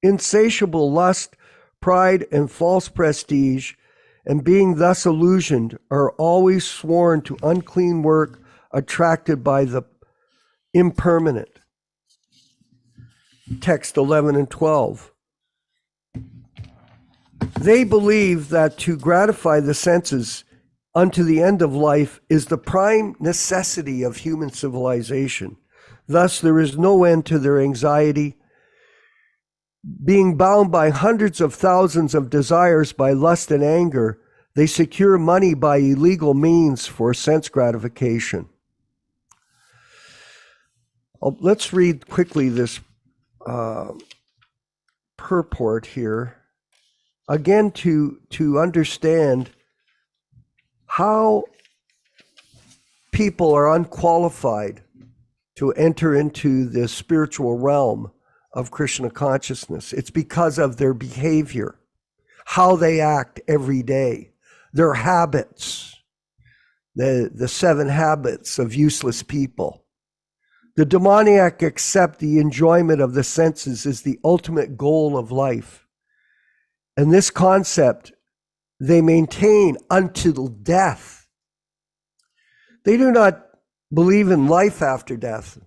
insatiable lust, pride, and false prestige, and being thus illusioned, are always sworn to unclean work attracted by the impermanent. Text 11 and 12. They believe that to gratify the senses unto the end of life is the prime necessity of human civilization. Thus, there is no end to their anxiety. Being bound by hundreds of thousands of desires by lust and anger, they secure money by illegal means for sense gratification. Let's read quickly this purport here. Again, to understand how people are unqualified to enter into the spiritual realm of Krishna consciousness. It's because of their behavior, how they act every day, their habits, the 7 habits of useless people. The demoniac accept the enjoyment of the senses as the ultimate goal of life. And this concept they maintain until death. They do not believe in life after death.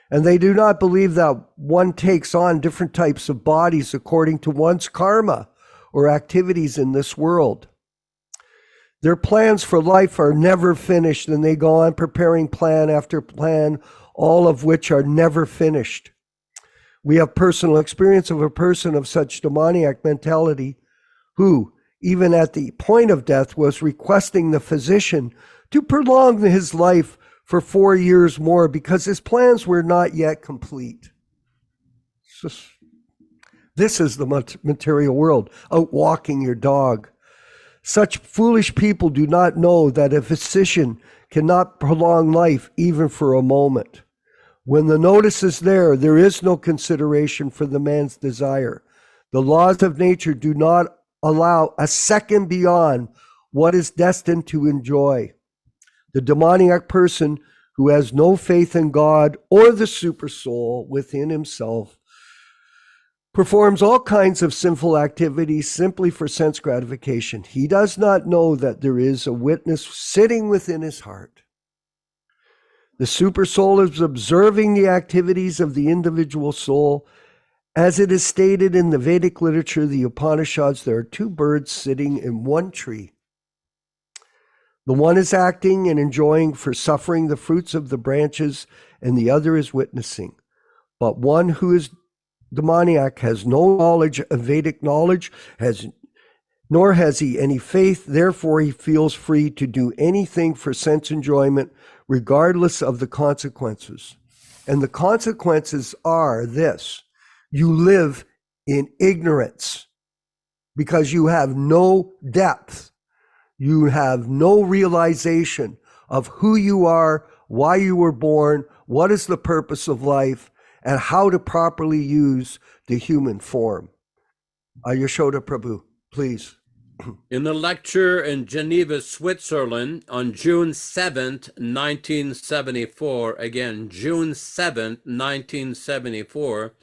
And they do not believe that one takes on different types of bodies according to one's karma or activities in this world. Their plans for life are never finished, and they go on preparing plan after plan, all of which are never finished. We have personal experience of a person of such demoniac mentality who, even at the point of death, was requesting the physician to prolong his life for 4 years more because his plans were not yet complete. This is the material world, out walking your dog. Such foolish people do not know that a physician cannot prolong life even for a moment. When the notice is there, there is no consideration for the man's desire. The laws of nature do not allow a second beyond what is destined to enjoy. The demoniac person who has no faith in God or the super soul within himself performs all kinds of sinful activities simply for sense gratification. He does not know that there is a witness sitting within his heart. The super soul is observing the activities of the individual soul. As it is stated in the Vedic literature, the Upanishads, there are 2 birds sitting in one tree. The one is acting and enjoying for suffering the fruits of the branches, and the other is witnessing. But one who is demoniac has no knowledge of Vedic knowledge, nor has he any faith. Therefore, he feels free to do anything for sense enjoyment, regardless of the consequences. And the consequences are this: you live in ignorance because you have no depth. You have no realization of who you are, why you were born, what is the purpose of life, and how to properly use the human form. Yaśodā Prabhu, please. In a lecture in Geneva, Switzerland on June 7th, 1974, again, June 7th, 1974,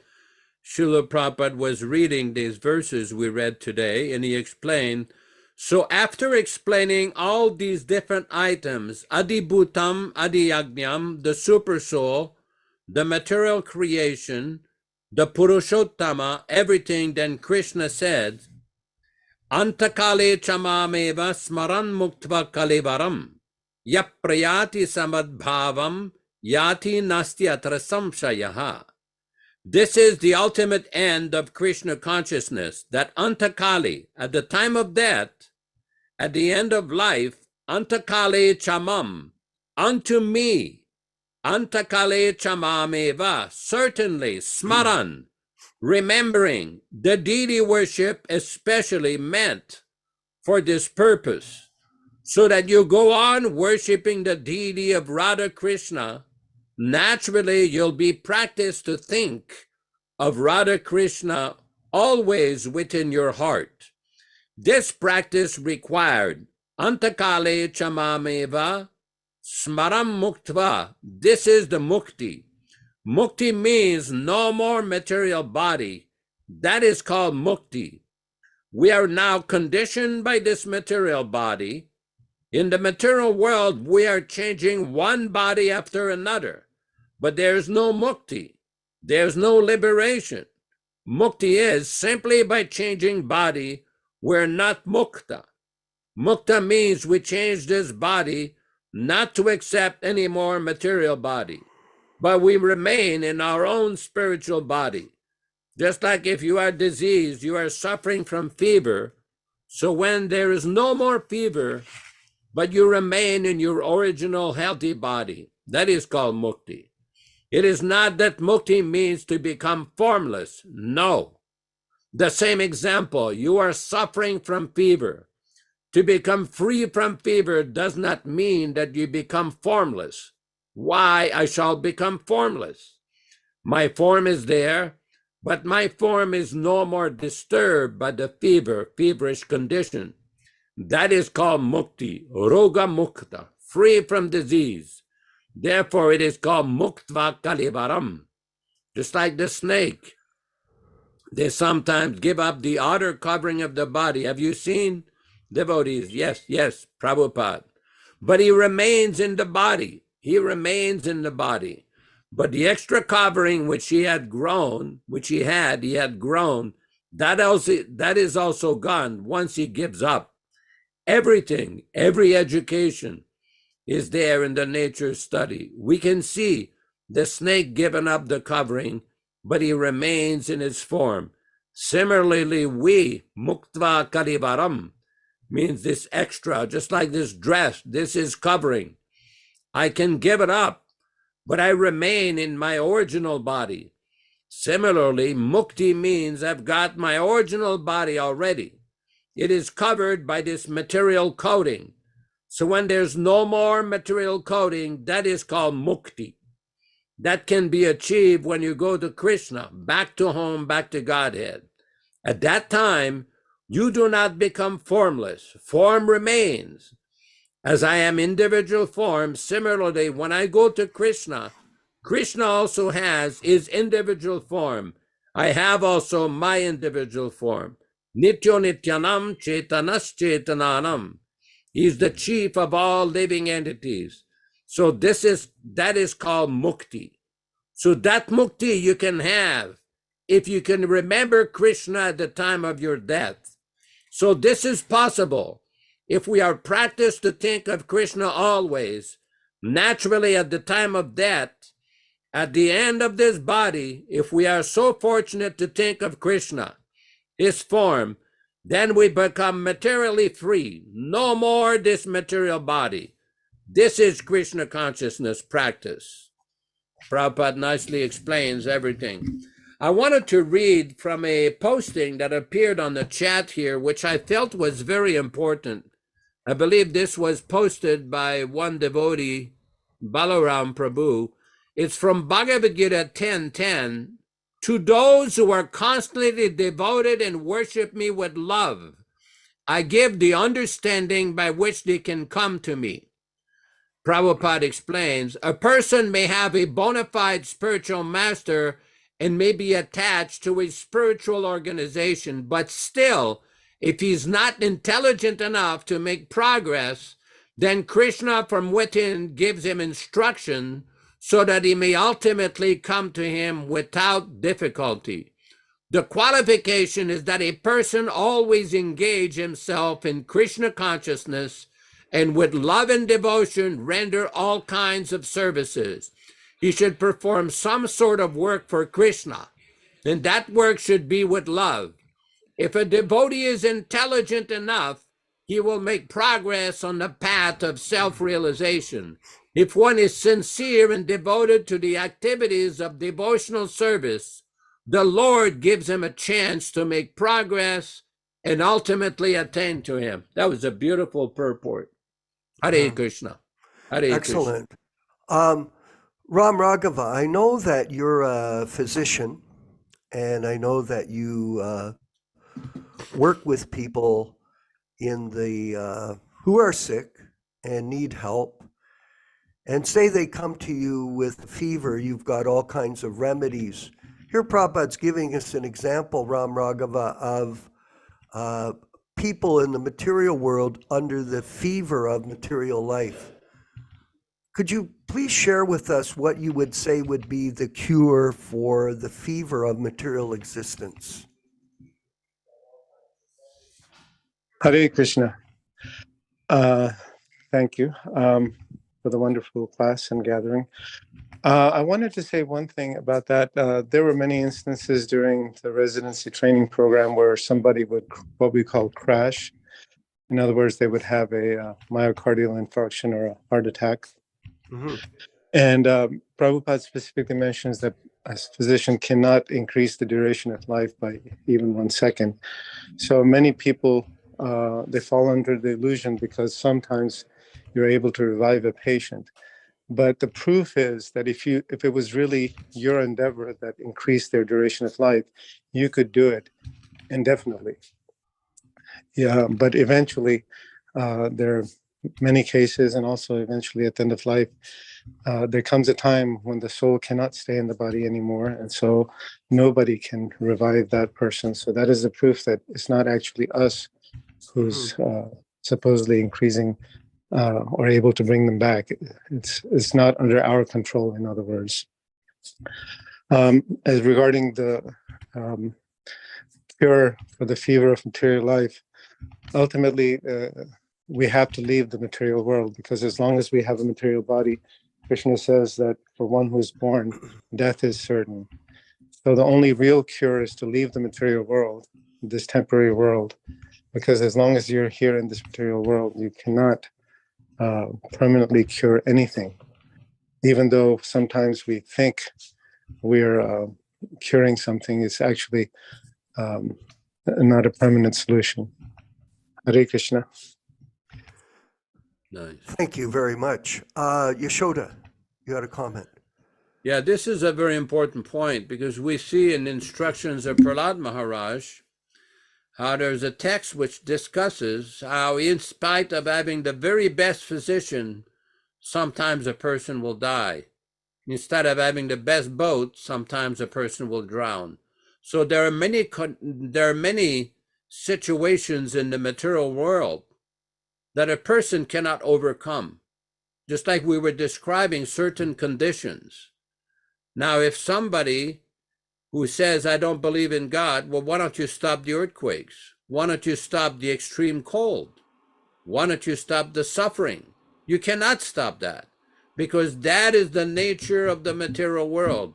Srila Prabhupada was reading these verses we read today, and he explained, so after explaining all these different items, Adibhutam, Adiyagnyam, the super soul, the material creation, the Purushottama, everything, then Krishna said, Antakale chamameva smaran muktva kalivaram, yaprayati samadbhavam, yati nastyatra samshayaha. This is the ultimate end of Krishna consciousness, that Antakali, at the time of death, at the end of life, Antakale chamam, unto me, Antakale chamameva, certainly, smaran, remembering, the deity worship especially meant for this purpose, so that you go on worshiping the deity of Radha Krishna. Naturally, you'll be practiced to think of Radha Krishna always within your heart. This practice required Antakale chamameva smaram muktva. This is the mukti. Mukti means no more material body. That is called mukti. We are now conditioned by this material body. In the material world, we are changing one body after another, but there's no mukti. There's no liberation. Mukti is simply by changing body, we're not mukta. Mukta means we change this body not to accept any more material body, but we remain in our own spiritual body. Just like if you are diseased, you are suffering from fever. So when there is no more fever, but you remain in your original healthy body, that is called mukti. It is not that mukti means to become formless. No. The same example, you are suffering from fever. To become free from fever does not mean that you become formless. Why I shall become formless? My form is there, but my form is no more disturbed by the feverish condition. That is called mukti, roga mukta, free from disease. Therefore, it is called muktva kalivaram. Just like the snake, they sometimes give up the outer covering of the body. Have you seen devotees? Yes, Prabhupada. But he remains in the body. He remains in the body. But the extra covering which he had grown, that is also gone once he gives up. Everything, every education is there in the nature study. We can see the snake giving up the covering, but he remains in his form. Similarly, we, muktva kalivaram, means this extra, just like this dress, this is covering. I can give it up, but I remain in my original body. Similarly, mukti means I've got my original body already. It is covered by this material coating. So when there's no more material coating, that is called mukti. That can be achieved when you go to Krishna, back to home, back to Godhead. At that time, you do not become formless. Form remains. As I am individual form, similarly, when I go to Krishna, Krishna also has his individual form. I have also my individual form. Nityo nityanam chetanas chetananam. He's the chief of all living entities. So that is called mukti. So that mukti you can have if you can remember Krishna at the time of your death. So this is possible. If we are practiced to think of Krishna always, naturally at the time of death, at the end of this body, if we are so fortunate to think of Krishna, his form, then we become materially free. No more this material body. This is Krishna consciousness practice. Prabhupada nicely explains everything. I wanted to read from a posting that appeared on the chat here, which I felt was very important. I believe this was posted by one devotee, Balaram Prabhu. It's from Bhagavad-gītā 10:10. To those who are constantly devoted and worship me with love, I give the understanding by which they can come to me. Prabhupada explains, a person may have a bona fide spiritual master and may be attached to a spiritual organization, but still, if he's not intelligent enough to make progress, then Krishna from within gives him instruction so that he may ultimately come to him without difficulty. The qualification is that a person always engage himself in Krishna consciousness and with love and devotion render all kinds of services. He should perform some sort of work for Krishna, and that work should be with love. If a devotee is intelligent enough, he will make progress on the path of self-realization. If one is sincere and devoted to the activities of devotional service, the Lord gives him a chance to make progress and ultimately attain to him. That was a beautiful purport. Hare Krishna. Hare Excellent. Ram Raghava, I know that you're a physician, and I know that you work with people in the who are sick and need help. And say they come to you with fever, you've got all kinds of remedies. Here Prabhupada's giving us an example, Ram Raghava, of people in the material world under the fever of material life. Could you please share with us what you would say would be the cure for the fever of material existence? Hare Krishna. Thank you for the wonderful class and gathering. I wanted to say one thing about that. There were many instances during the residency training program where somebody would, what we call, crash. In other words, they would have a myocardial infarction or a heart attack. Mm-hmm. And Prabhupada specifically mentions that a physician cannot increase the duration of life by even 1 second. So many people, they fall under the illusion because sometimes you're able to revive a patient. But the proof is that if it was really your endeavor that increased their duration of life, you could do it indefinitely. Yeah, but eventually, there are many cases, and also eventually at the end of life, there comes a time when the soul cannot stay in the body anymore, and so nobody can revive that person. So that is the proof that it's not actually us who's supposedly increasing or able to bring them back. It's not under our control, in other words. As regarding the cure for the fever of material life, ultimately we have to leave the material world, because as long as we have a material body, Krishna says that for one who is born, death is certain. So the only real cure is to leave the material world, this temporary world, because as long as you're here in this material world, you cannot permanently cure anything, even though sometimes we think we're curing something. It's actually not a permanent solution. Hare Krishna. Nice. Thank you very much. Yaśodā, you had a comment. Yeah, this is a very important point, because we see in instructions of Prahlad Maharaj how there's a text which discusses how, in spite of having the very best physician, sometimes a person will die. Instead of having the best boat, sometimes a person will drown. So there are many situations in the material world that a person cannot overcome, just like we were describing certain conditions. Now, if somebody who says, I don't believe in God, well, why don't you stop the earthquakes? Why don't you stop the extreme cold? Why don't you stop the suffering? You cannot stop that, because that is the nature of the material world.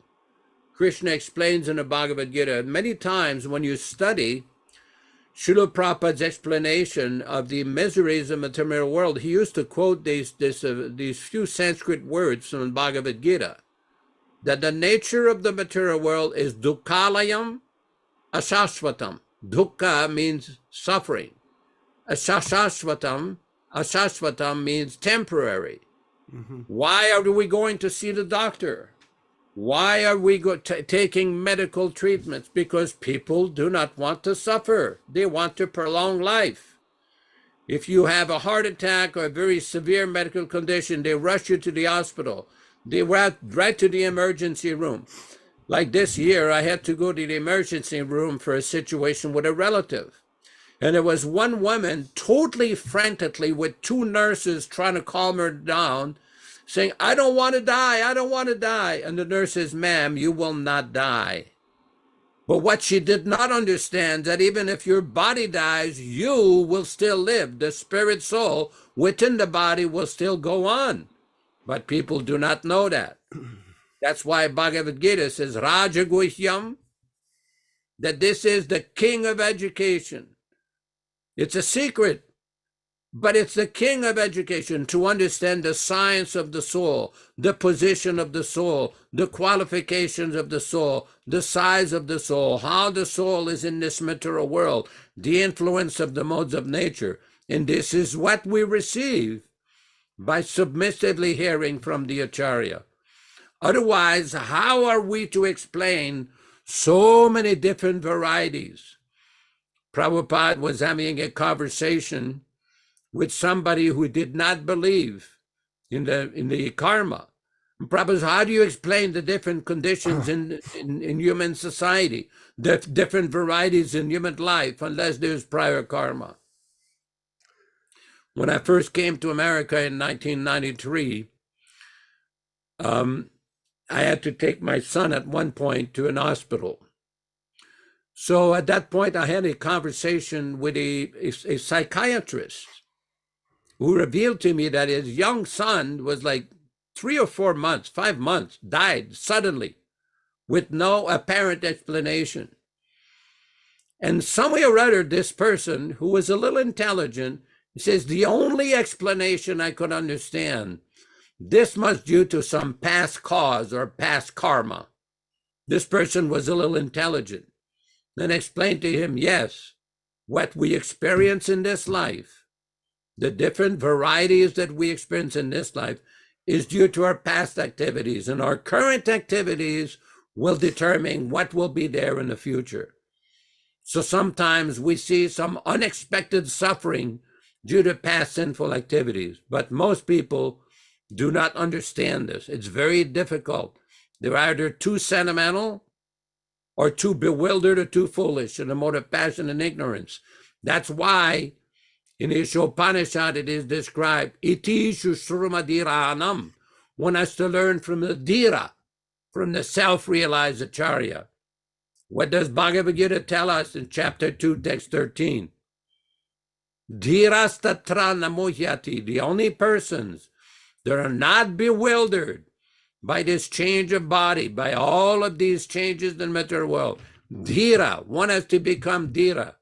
Krishna explains in the Bhagavad-gītā, many times when you study Srila Prabhupada's explanation of the miseries of the material world, he used to quote these few Sanskrit words from the Bhagavad-gītā, that the nature of the material world is dukkhalayam asashvatam. Dukkha means suffering. Asashvatam means temporary. Why are we going to see the doctor? Why are we taking medical treatments? Because people do not want to suffer. They want to prolong life. If you have a heart attack or a very severe medical condition, they rush you to the hospital. They right to the emergency room. Like this year, I had to go to the emergency room for a situation with a relative. And there was one woman totally frantically with two nurses trying to calm her down, saying, I don't want to die, I don't want to die. And the nurse says, ma'am, you will not die. But what she did not understand, that even if your body dies, you will still live. The spirit soul within the body will still go on. But people do not know that. That's why Bhagavad-gītā says, Raja Guhyam, that this is the king of education. It's a secret, but it's the king of education to understand the science of the soul, the position of the soul, the qualifications of the soul, the size of the soul, how the soul is in this material world, the influence of the modes of nature. And this is what we receive by submissively hearing from the Acharya. Otherwise, how are we to explain so many different varieties? Prabhupada was having a conversation with somebody who did not believe in the karma. And Prabhupada said, how do you explain the different conditions in human society, the different varieties in human life, unless there's prior karma? When I first came to America in 1993, I had to take my son at one point to an hospital. So at that point, I had a conversation with a psychiatrist who revealed to me that his young son was like 3 or 4 months, 5 months, died suddenly with no apparent explanation. And somewhere or other, this person, who was a little intelligent, says, the only explanation I could understand, this must due to some past cause or past karma. This person was a little intelligent. Then explained to him, yes, what we experience in this life, the different varieties that we experience in this life, is due to our past activities, and our current activities will determine what will be there in the future. So sometimes we see some unexpected suffering due to past sinful activities, but most people do not understand this. It's very difficult. They're either too sentimental or too bewildered or too foolish in the mode of passion and ignorance. That's why in the Upanishad it is described, iti shusrumadhiranam. One has to learn from the dhira, from the self-realized Acharya. What does Bhagavad-gītā tell us in chapter 2, text 13? Dhirastatra namohyati, the only persons that are not bewildered by this change of body, by all of these changes in the material world. Dhira, one has to become dhira.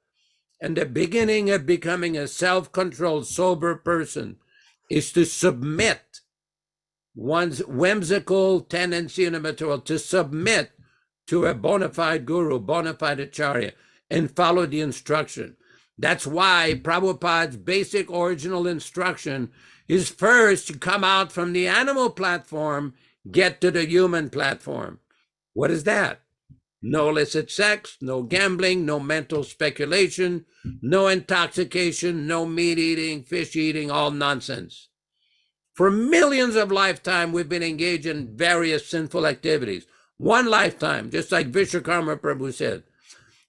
And the beginning of becoming a self-controlled, sober person is to submit one's whimsical tendency in the material, to submit to a bona fide guru, bona fide acharya, and follow the instruction. That's why Prabhupada's basic original instruction is first to come out from the animal platform, get to the human platform. What is that? No illicit sex, no gambling, no mental speculation, no intoxication, no meat eating, fish eating, all nonsense. For millions of lifetimes, we've been engaged in various sinful activities. One lifetime, just like Vishwakarma Prabhu said,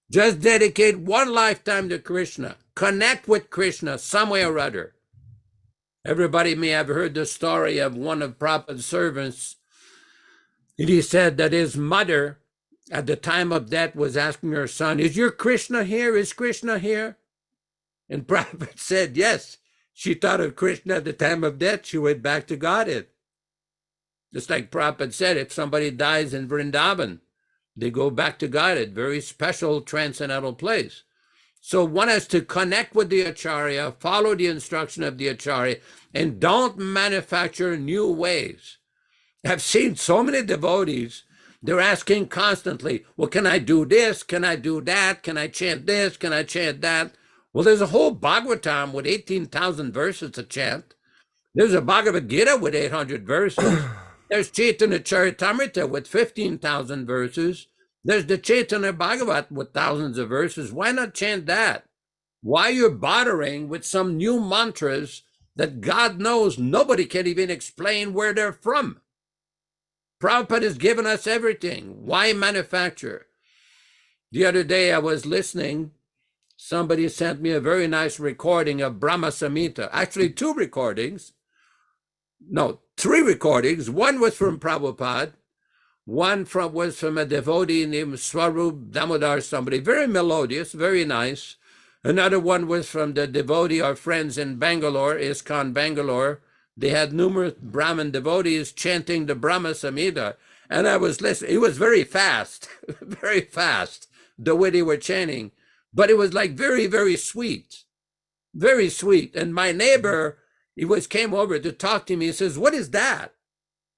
just dedicate one lifetime to Krishna. Connect with Krishna some way or other. Everybody may have heard the story of one of Prabhupada's servants. He said that his mother, at the time of death, was asking her son, is your Krishna here? Is Krishna here? And Prabhupada said, yes. She thought of Krishna at the time of death. She went back to Godhead. Just like Prabhupada said, if somebody dies in Vrindavan, they go back to Godhead, very special transcendental place. So one has to connect with the Acharya, follow the instruction of the Acharya, and don't manufacture new ways. I've seen so many devotees, they're asking constantly, well, can I do this? Can I do that? Can I chant this? Can I chant that? Well, there's a whole Bhagavatam with 18,000 verses to chant. There's a Bhagavad-gītā with 800 verses. There's Chaitanya Charitamrita with 15,000 verses. There's the Chaitanya Bhagavat with thousands of verses. Why not chant that? Why you're bothering with some new mantras that God knows nobody can even explain where they're from? Prabhupada has given us everything. Why manufacture? The other day I was listening. Somebody sent me a very nice recording of Brahma Samhita. Actually, 3 recordings. One was from Prabhupada. One was from a devotee named Swarup Damodar, somebody, very melodious, very nice. Another one was from the devotee, our friends in Bangalore, ISKCON Bangalore. They had numerous Brahmin devotees chanting the Brahma Samhita. And I was listening. It was very fast, very fast, the way they were chanting. But it was like very, very sweet, very sweet. And my neighbor, came over to talk to me. He says, what is that?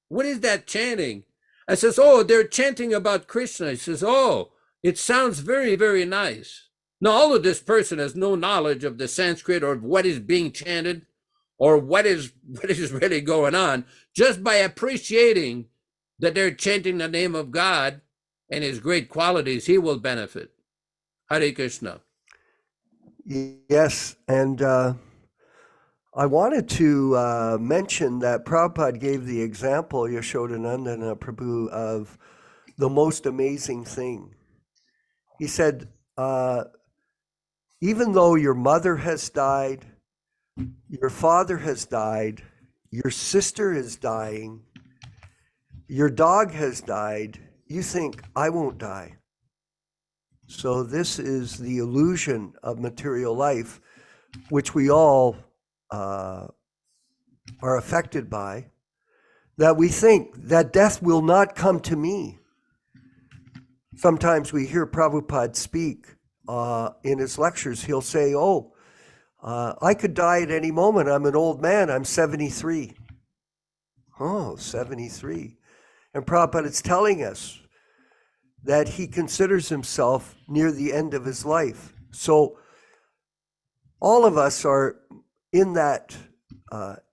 What is that chanting? I says, oh, they're chanting about Krishna. He says, oh, it sounds very, very nice. Now, although this person has no knowledge of the Sanskrit or of what is being chanted or what is really going on, just by appreciating that they're chanting the name of God and his great qualities, he will benefit. Hare Krishna. Yes, and I wanted to mention that Prabhupada gave the example, Yaśodā-nandana Prabhu, of the most amazing thing. He said, even though your mother has died, your father has died, your sister is dying, your dog has died, you think, I won't die. So this is the illusion of material life, which we all are affected by, that we think that death will not come to me. Sometimes we hear Prabhupada speak in his lectures. He'll say, I could die at any moment. I'm an old man. I'm 73. Oh, 73. And Prabhupada is telling us that he considers himself near the end of his life. So all of us are in that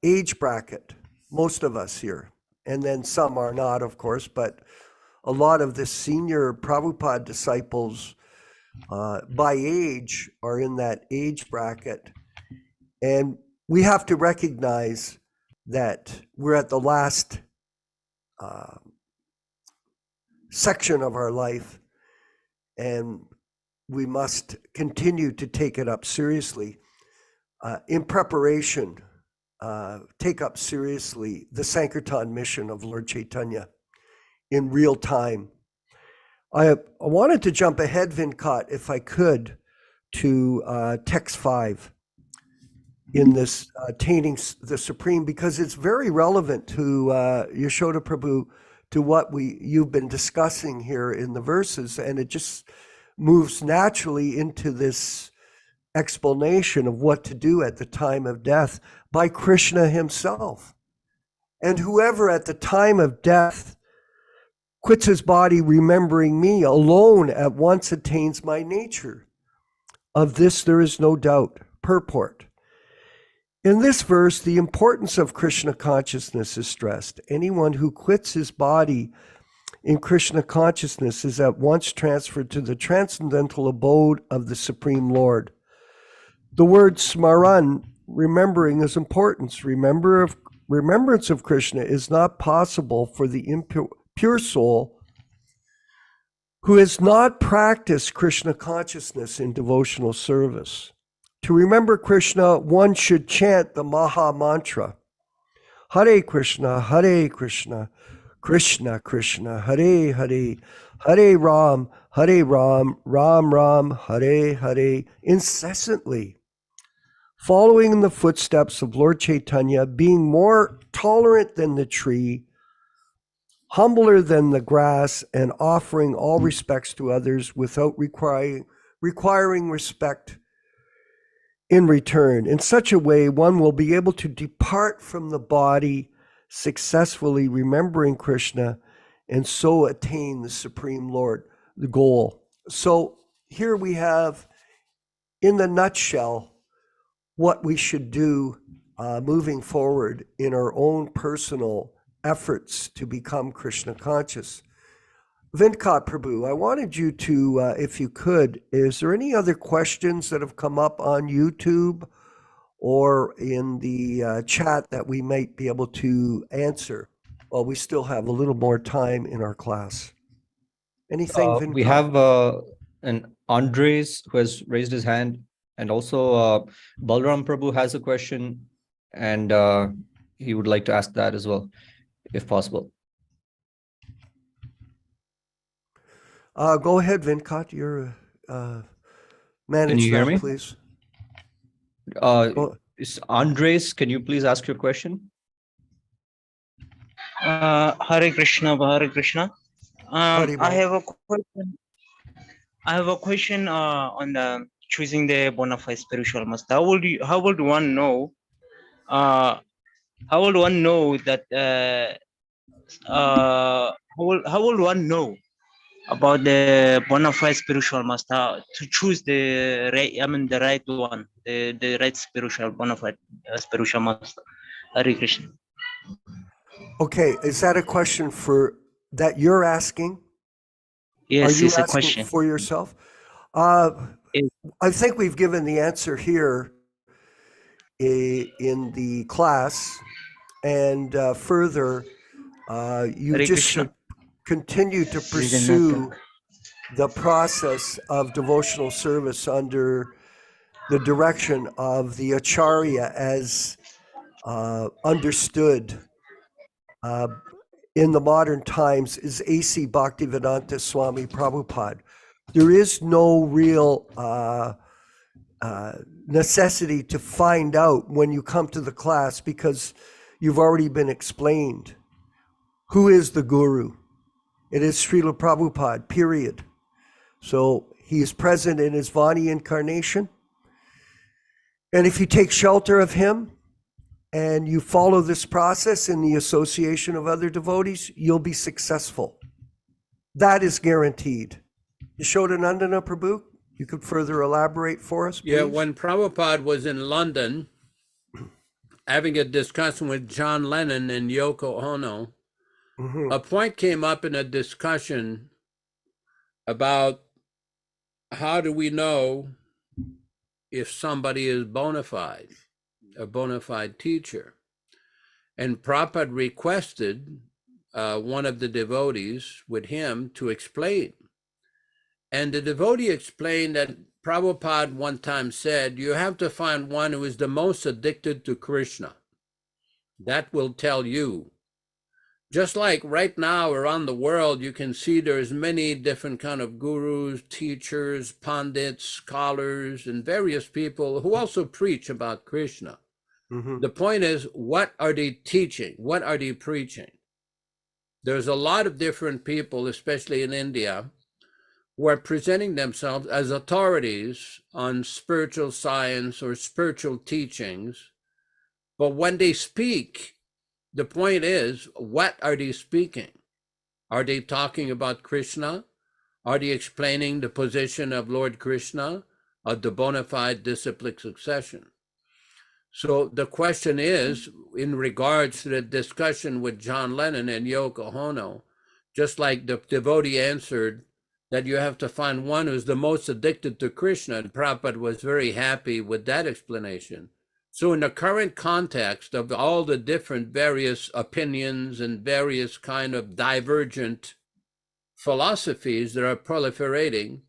age bracket, most of us here. And then some are not, of course, but a lot of the senior Prabhupada disciples by age are in that age bracket. And we have to recognize that we're at the last section of our life, and we must continue to take it up seriously. In preparation, take up seriously the Sankirtan mission of Lord Chaitanya in real time. I wanted to jump ahead, Vinkat, if I could, to text 5 in this attaining the Supreme, because it's very relevant to Yaśodā Prabhu, to what you've been discussing here in the verses, and it just moves naturally into this explanation of what to do at the time of death by Krishna himself. And whoever at the time of death quits his body remembering me alone at once attains my nature. Of this there is no doubt. Purport. In this verse, the importance of Krishna consciousness is stressed. Anyone who quits his body in Krishna consciousness is at once transferred to the transcendental abode of the Supreme Lord. The word smaran, remembering, is important. Remembrance of Krishna is not possible for the impure soul who has not practiced Krishna consciousness in devotional service. To remember Krishna, one should chant the Maha Mantra. Hare Krishna, Krishna Krishna, Hare Hare, Hare Ram, Ram Ram, Hare Hare, incessantly. following in the footsteps of Lord Chaitanya, being more tolerant than the tree, humbler than the grass, and offering all respects to others without requiring respect in return. In such a way, one will be able to depart from the body successfully, remembering Krishna, and so attain the Supreme Lord, the goal. So here we have, in the nutshell, what we should do moving forward in our own personal efforts to become Krishna conscious. Venkat Prabhu, I wanted you to, if you could, is there any other questions that have come up on YouTube or in the chat that we might be able to answer while we still have a little more time in our class? Anything, Venkat? We have an Andres who has raised his hand, and also Balram Prabhu has a question, and he would like to ask that as well, if possible. Go ahead, Venkat. You're manage you hear that, me? please. Andres, can you please ask your question? Hare Krishna, Hare Krishna. Haribol. I have a question. I have a question on the choosing the bona fide spiritual master. How would one know? How would one know that? How would one know about the bona fide spiritual master to choose the right? I mean, the right one, the right spiritual bona fide spiritual master. Hare Krishna. Okay, is that a question that you're asking? Yes, Are you it's a asking question. for yourself? Yes. I think we've given the answer here in the class, and further, you Hare just Krishna. should continue to pursue the process of devotional service under the direction of the Acharya as understood in the modern times is A.C. Bhaktivedanta Swami Prabhupāda. There is no real necessity to find out when you come to the class, because you've already been explained. Who is the guru? It is Srila Prabhupada, period. So he is present in his Vani incarnation. And if you take shelter of him and you follow this process in the association of other devotees, you'll be successful. That is guaranteed. Yaśodā-nandana Prabhu, you could further elaborate for us, please? Yeah, when Prabhupada was in London having a discussion with John Lennon and Yoko Ono, a point came up in a discussion about how do we know if somebody is bona fide, a bona fide teacher. And Prabhupada requested one of the devotees with him to explain. And the devotee explained that Prabhupada one time said, you have to find one who is the most addicted to Krishna. That will tell you. Just like right now around the world, you can see there's many different kind of gurus, teachers, pundits, scholars, and various people who also preach about Krishna. The point is, what are they teaching? What are they preaching? There's a lot of different people, especially in India, who are presenting themselves as authorities on spiritual science or spiritual teachings. But when they speak, the point is, what are they speaking? Are they talking about Krishna? Are they explaining the position of Lord Krishna, of the bona fide disciplic succession? So the question is, in regards to the discussion with John Lennon and Yoko Ono, just like the devotee answered that you have to find one who's the most addicted to Krishna, and Prabhupada was very happy with that explanation. So in the current context of all the different various opinions and various kind of divergent philosophies that are proliferating,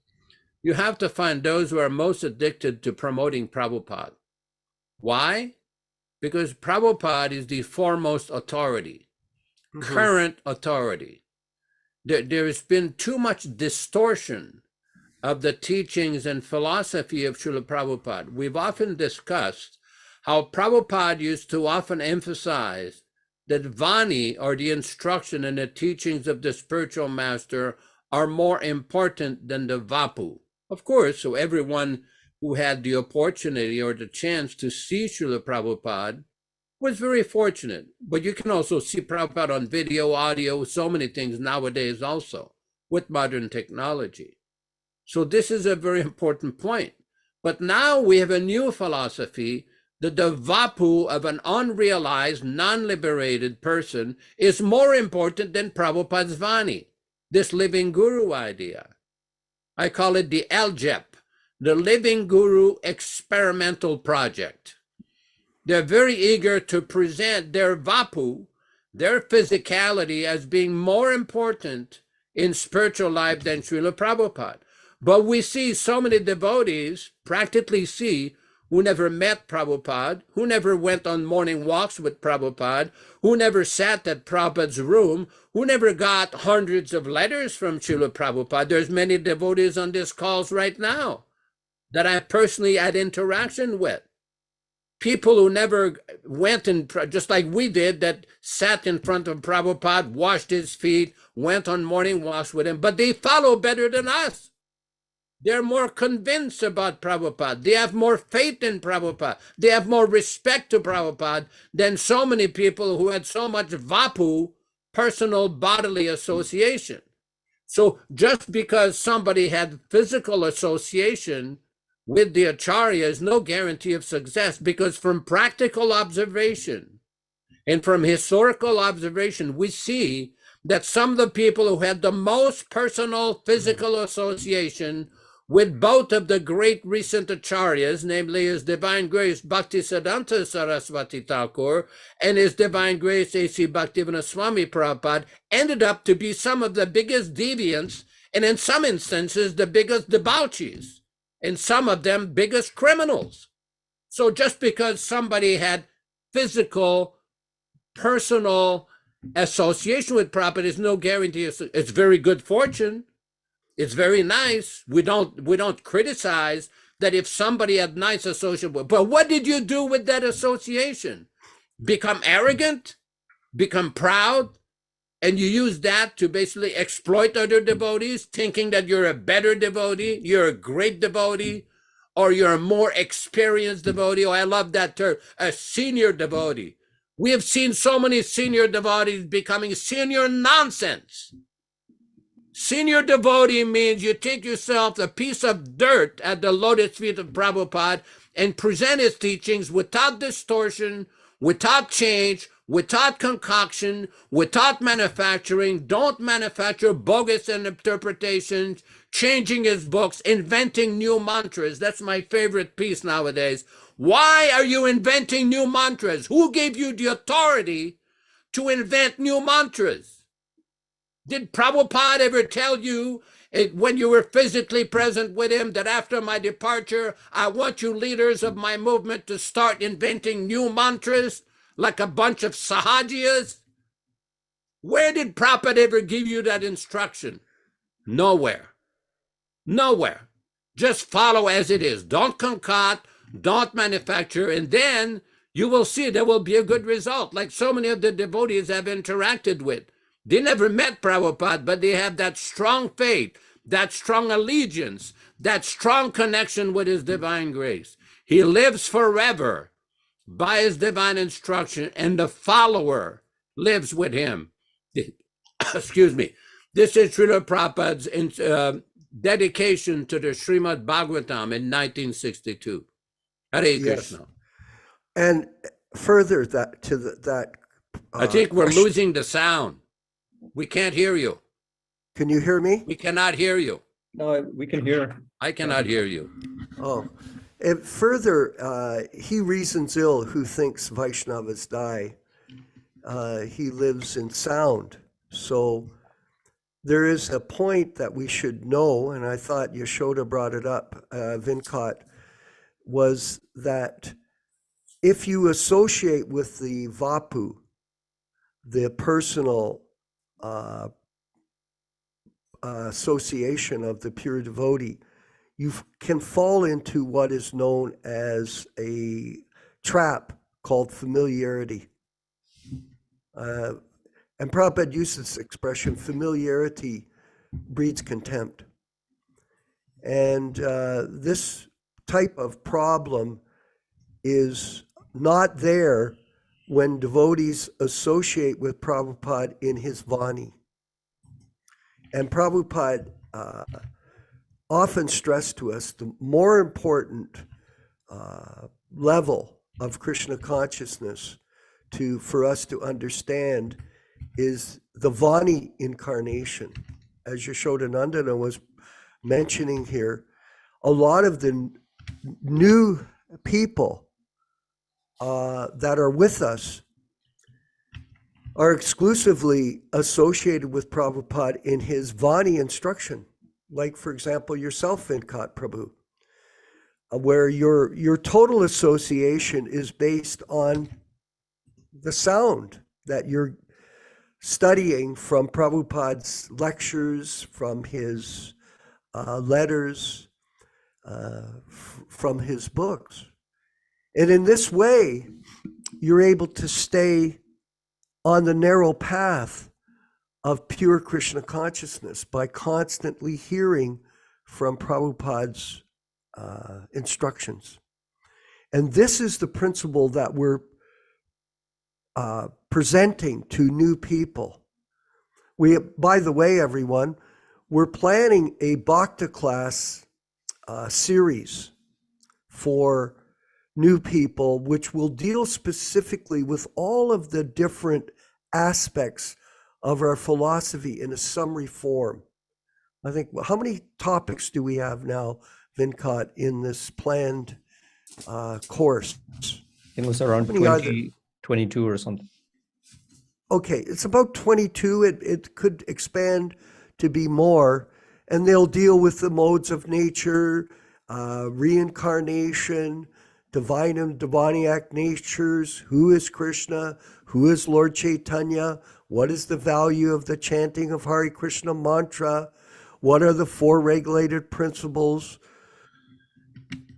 you have to find those who are most addicted to promoting Prabhupada. Why? Because Prabhupada is the foremost authority, current authority. There has been too much distortion of the teachings and philosophy of Srila Prabhupada. We've often discussed how Prabhupada used to often emphasize that Vani, or the instruction and the teachings of the spiritual master, are more important than the Vapu. Of course, so everyone who had the opportunity or the chance to see Srila Prabhupada was very fortunate. But you can also see Prabhupada on video, audio, so many things nowadays also with modern technology. So this is a very important point. But now we have a new philosophy that the Vapu of an unrealized, non-liberated person is more important than Prabhupada's Vani, this living guru idea. I call it the LGEP, the Living Guru Experimental Project. They're very eager to present their Vapu, their physicality, as being more important in spiritual life than Srila Prabhupada. But we see so many devotees, practically see, who never met Prabhupada, who never went on morning walks with Prabhupada, who never sat at Prabhupada's room, who never got hundreds of letters from Srila Prabhupada. There's many devotees on this calls right now that I personally had interaction with. People who never went in, just like we did, that sat in front of Prabhupada, washed his feet, went on morning walks with him, but they follow better than us. They're more convinced about Prabhupada. They have more faith in Prabhupada. They have more respect to Prabhupada than so many people who had so much Vapu, personal bodily association. So just because somebody had physical association with the Acharya is no guarantee of success, because from practical observation and from historical observation, we see that some of the people who had the most personal physical association with both of the great recent Acharyas, namely His Divine Grace Bhaktisiddhanta Saraswati Thakur and His Divine Grace A.C. Bhaktivedanta Swami Prabhupāda, ended up to be some of the biggest deviants, and in some instances, the biggest debauchees, and some of them biggest criminals. So just because somebody had physical, personal association with Prabhupada is no guarantee. It's very good fortune. It's very nice. We don't criticize that if somebody had nice association with, but what did you do with that association? Become arrogant, become proud, and you use that to basically exploit other devotees, thinking that you're a better devotee, you're a great devotee, or you're a more experienced devotee. Oh, I love that term, a senior devotee. We have seen so many senior devotees becoming senior nonsense. Senior devotee means you take yourself a piece of dirt at the lotus feet of Prabhupada and present his teachings without distortion, without change, without concoction, without manufacturing. Don't manufacture bogus interpretations, changing his books, inventing new mantras. That's my favorite piece nowadays. Why are you inventing new mantras? Who gave you the authority to invent new mantras? Did Prabhupada ever tell you when you were physically present with him that after my departure, I want you leaders of my movement to start inventing new mantras like a bunch of sahajiyas? Where did Prabhupada ever give you that instruction? Nowhere. Nowhere. Just follow as it is. Don't concoct, don't manufacture, and then you will see there will be a good result, like so many of the devotees I've interacted with. They never met Prabhupada, but they have that strong faith, that strong allegiance, that strong connection with His divine grace. He lives forever by His divine instruction, and the follower lives with him. Excuse me. This is Srila Prabhupada's dedication to the Srimad Bhagavatam in 1962. Hare Krishna. And further I think we're losing the sound. We can't hear you. Can you hear me? We cannot hear you. No, we can hear. I cannot hear you. Oh, and further, he reasons ill who thinks Vaishnavas die. He lives in sound. So there is a point that we should know, and I thought Yaśodā brought it up, Vinkat, was that if you associate with the Vapu, the personal association of the pure devotee, you can fall into what is known as a trap called familiarity. And Prabhupada used this expression, familiarity breeds contempt. And this type of problem is not there when devotees associate with Prabhupada in his Vani. And Prabhupada often stressed to us the more important level of Krishna consciousness for us to understand is the Vani incarnation. As Yaśodā-nandana was mentioning here, a lot of the new people that are with us are exclusively associated with Prabhupada in his Vani instruction. Like, for example, yourself, Venkat Prabhu, where your total association is based on the sound that you're studying from Prabhupada's lectures, from his letters, from his books. And in this way, you're able to stay on the narrow path of pure Krishna consciousness by constantly hearing from Prabhupada's instructions. And this is the principle that we're presenting to new people. By the way, everyone, we're planning a Bhakta class series for new people, which will deal specifically with all of the different aspects of our philosophy in a summary form. I think, how many topics do we have now, Venkat, in this planned course? It was around 22 or something. Okay, it's about 22. It could expand to be more, and they'll deal with the modes of nature, reincarnation, divine and demoniac natures, who is Krishna, who is Lord Chaitanya, what is the value of the chanting of Hare Krishna mantra, what are the four regulated principles,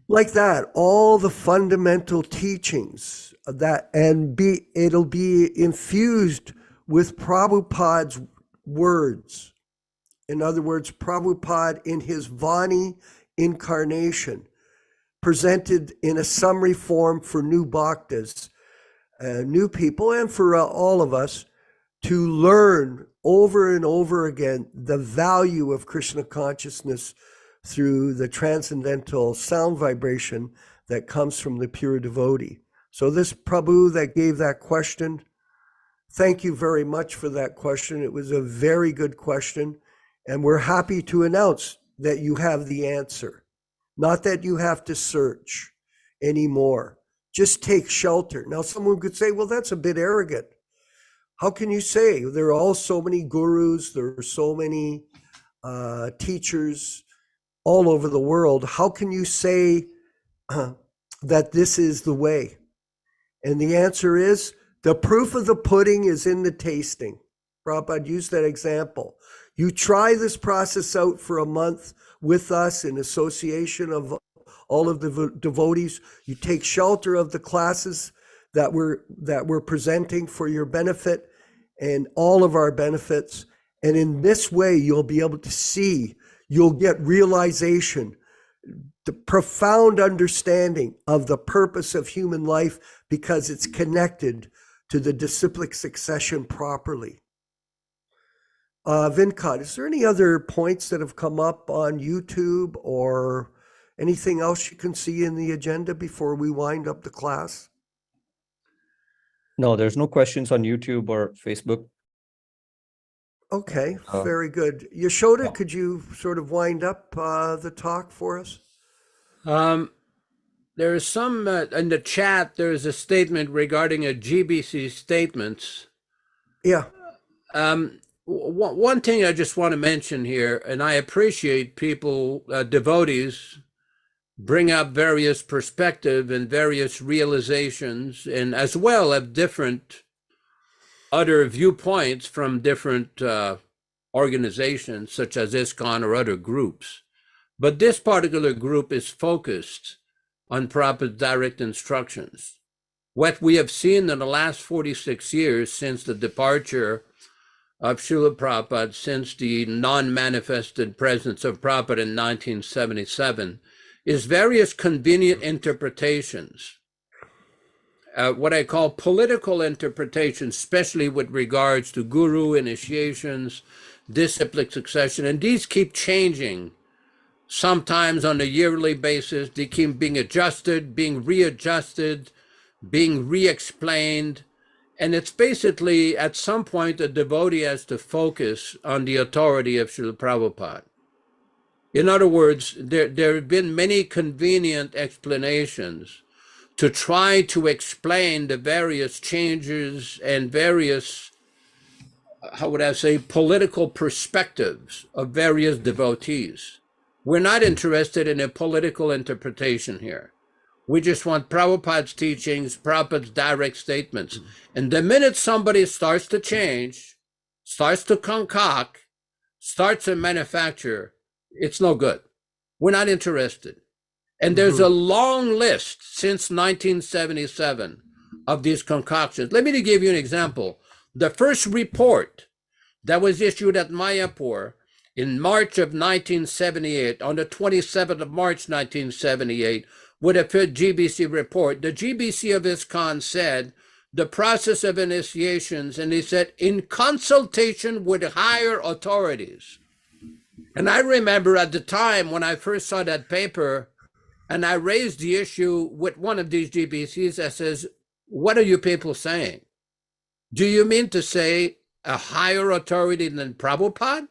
like that, all the fundamental teachings that, and it'll be infused with Prabhupada's words. In other words, Prabhupada in his Vani incarnation, presented in a summary form for new bhaktas, new people, and for all of us to learn over and over again the value of Krishna consciousness through the transcendental sound vibration that comes from the pure devotee. So this Prabhu that gave that question, thank you very much for that question. It was a very good question, and we're happy to announce that you have the answer. Not that you have to search anymore. Just take shelter. Now, someone could say, well, that's a bit arrogant. How can you say? There are all so many gurus, there are so many teachers all over the world. How can you say that this is the way? And the answer is, the proof of the pudding is in the tasting. Prabhupada used that example. You try this process out for a month with us in association of all of the devotees. You take shelter of the classes that we're presenting for your benefit and all of our benefits. And in this way, you'll be able to see, you'll get realization, the profound understanding of the purpose of human life, because it's connected to the disciplic succession properly. Venkat, is there any other points that have come up on YouTube or anything else you can see in the agenda before we wind up the class? No, there's no questions on YouTube or Facebook. Okay, very good. Yaśodā, could you sort of wind up the talk for us? There is some, in the chat, there is a statement regarding a GBC statements. Yeah. One thing I just want to mention here, and I appreciate people, devotees, bring up various perspectives and various realizations, and as well have different other viewpoints from different organizations, such as ISKCON or other groups. But this particular group is focused on Prabhupada's direct instructions. What we have seen in the last 46 years since the departure of Srila Prabhupada, since the non-manifested presence of Prabhupada in 1977, is various convenient interpretations, what I call political interpretations, especially with regards to guru initiations, disciplic succession, and these keep changing. Sometimes on a yearly basis, they keep being adjusted, being readjusted, being re-explained. And it's basically, at some point, a devotee has to focus on the authority of Srila Prabhupada. In other words, there have been many convenient explanations to try to explain the various changes and various, how would I say, political perspectives of various devotees. We're not interested in a political interpretation here. We just want Prabhupada's teachings, Prabhupada's direct statements. And the minute somebody starts to change, starts to concoct, starts to manufacture, it's no good. We're not interested. And there's a long list since 1977 of these concoctions. Let me give you an example. The first report that was issued at Mayapur in March of 1978, on the 27th of March 1978, with a GBC report, the GBC of ISKCON said the process of initiations, and he said, in consultation with higher authorities. And I remember at the time when I first saw that paper, and I raised the issue with one of these GBCs, I says, what are you people saying? Do you mean to say a higher authority than Prabhupada?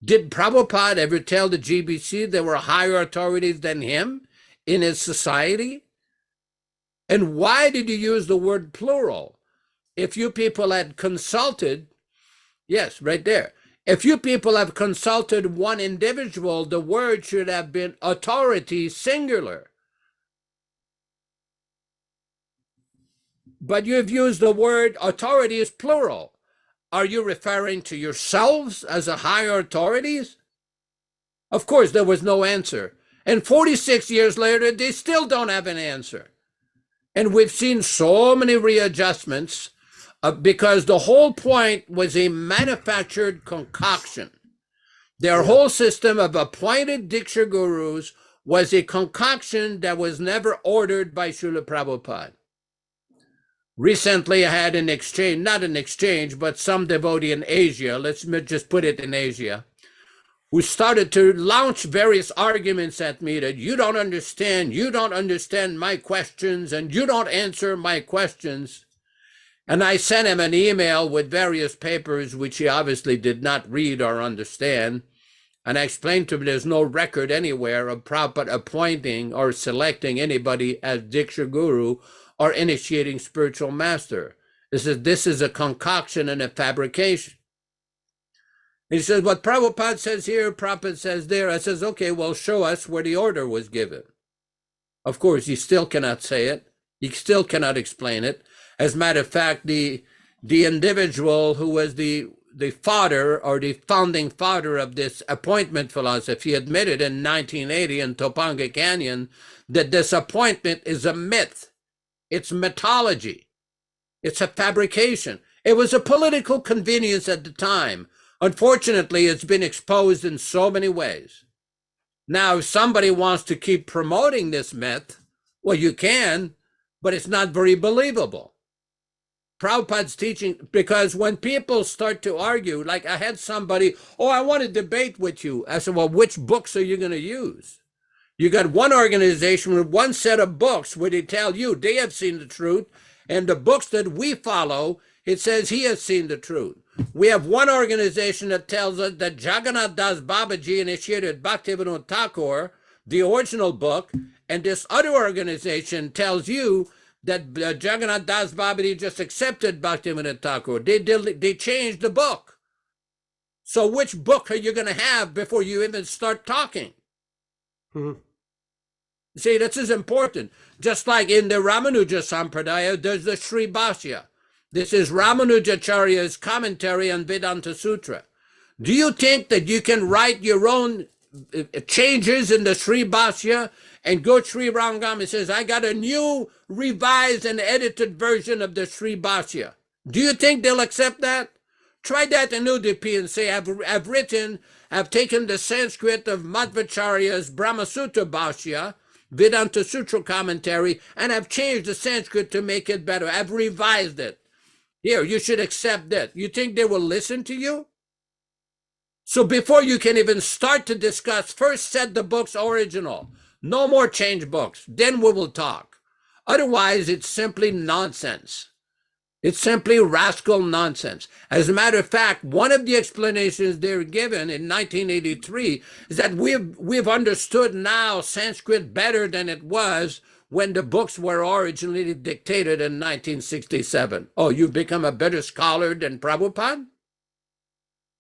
Did Prabhupada ever tell the GBC there were higher authorities than him in his society? And why did you use the word plural? If you people had consulted, yes, right there. If you people have consulted one individual, the word should have been authority singular. But you've used the word authority is plural. Are you referring to yourselves as a higher authorities? Of course, there was no answer. And 46 years later, they still don't have an answer. And we've seen so many readjustments because the whole point was a manufactured concoction. Their whole system of appointed Diksha gurus was a concoction that was never ordered by Srila Prabhupada. Recently, I had an exchange, not an exchange, but some devotee in Asia, let's just put it in Asia, who started to launch various arguments at me that you don't understand my questions, and you don't answer my questions. And I sent him an email with various papers, which he obviously did not read or understand. And I explained to him there's no record anywhere of Prabhupada appointing or selecting anybody as Diksha Guru or initiating spiritual master. This is a concoction and a fabrication. He says, what Prabhupada says here, Prabhupada says there. I says, okay, well, show us where the order was given. Of course, he still cannot say it. He still cannot explain it. As a matter of fact, the individual who was the father or the founding father of this appointment philosophy admitted in 1980 in Topanga Canyon that this appointment is a myth. It's mythology. It's a fabrication. It was a political convenience at the time. Unfortunately, it's been exposed in so many ways. Now, if somebody wants to keep promoting this myth, well, you can, but it's not very believable. Prabhupada's teaching, because when people start to argue, like I had somebody, I want to debate with you. I said, well, which books are you going to use? You got one organization with one set of books where they tell you they have seen the truth, and the books that we follow, it says he has seen the truth. We have one organization that tells us that Jagannath Das Babaji initiated Bhaktivedanta Thakur, the original book, and this other organization tells you that Jagannath Das Babaji just accepted Bhaktivedanta Thakur. They changed the book. So which book are you going to have before you even start talking? See, this is important. Just like in the Ramanuja Sampradaya, there's the Sri Bhashya. This is Ramanujacharya's commentary on Vedanta Sutra. Do you think that you can write your own changes in the Sri Bhashya and go Sri Rangam and says, I got a new revised and edited version of the Sri Bhashya. Do you think they'll accept that? Try that in UDP and say, I've taken the Sanskrit of Madhvacharya's Brahma Sutra Bhashya, Vedanta Sutra commentary, and I've changed the Sanskrit to make it better. I've revised it. Here, you should accept that. You think they will listen to you? So before you can even start to discuss, first set the book's original. No more change books. Then we will talk. Otherwise, it's simply nonsense. It's simply rascal nonsense. As a matter of fact, one of the explanations they're given in 1983 is that we've understood now Sanskrit better than it was when the books were originally dictated in 1967. Oh, you've become a better scholar than Prabhupada?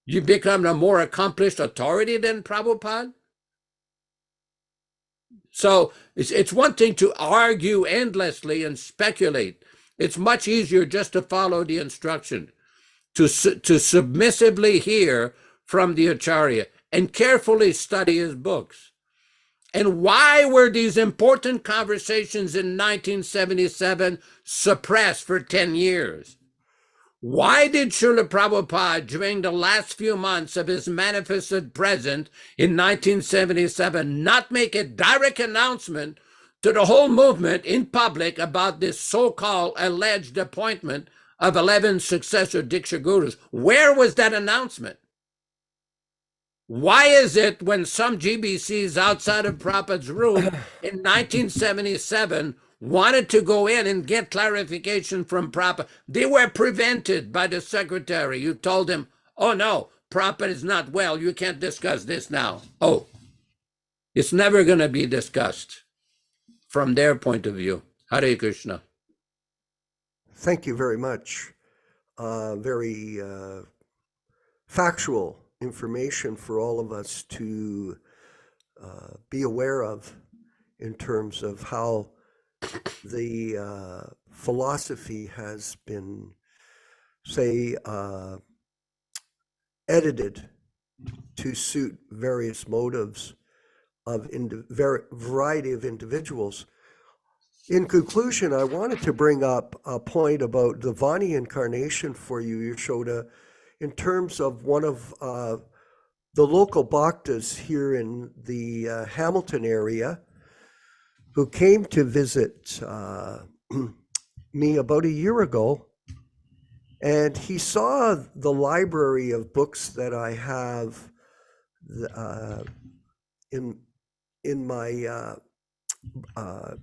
You become a more accomplished authority than Prabhupada? So it's one thing to argue endlessly and speculate. It's much easier just to follow the instruction, to submissively hear from the Acharya and carefully study his books. And why were these important conversations in 1977 suppressed for 10 years? Why did Srila Prabhupada, during the last few months of his manifested presence in 1977, not make a direct announcement to the whole movement in public about this so-called alleged appointment of 11 successor Diksha Gurus? Where was that announcement? Why is it when some GBCs outside of Prabhupada's room in 1977 wanted to go in and get clarification from Prabhupada, they were prevented by the secretary who told him, oh no, Prabhupada is not well, you can't discuss this now. Oh, it's never going to be discussed from their point of view. Hare Krishna. Thank you very much. Very factual information for all of us to be aware of in terms of how the philosophy has been, say, edited to suit various motives of variety of individuals. In conclusion, I wanted to bring up a point about the Vani incarnation for you, Yaśodā, in terms of one of the local bhaktas here in the Hamilton area, who came to visit me about a year ago, and he saw the library of books that I have in my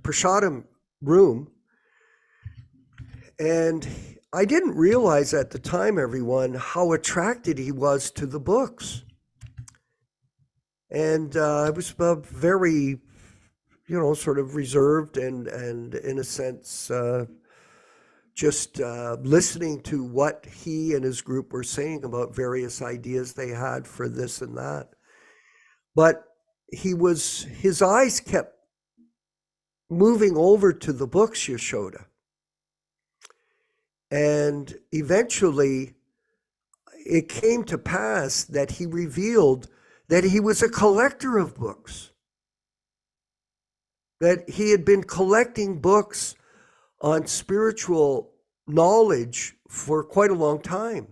prasadam room, and I didn't realize at the time, everyone, how attracted he was to the books. And I was very, sort of reserved and in a sense, just listening to what he and his group were saying about various ideas they had for this and that. But his eyes kept moving over to the books, Yaśodā. And eventually it came to pass that he revealed that he was a collector of books, that he had been collecting books on spiritual knowledge for quite a long time.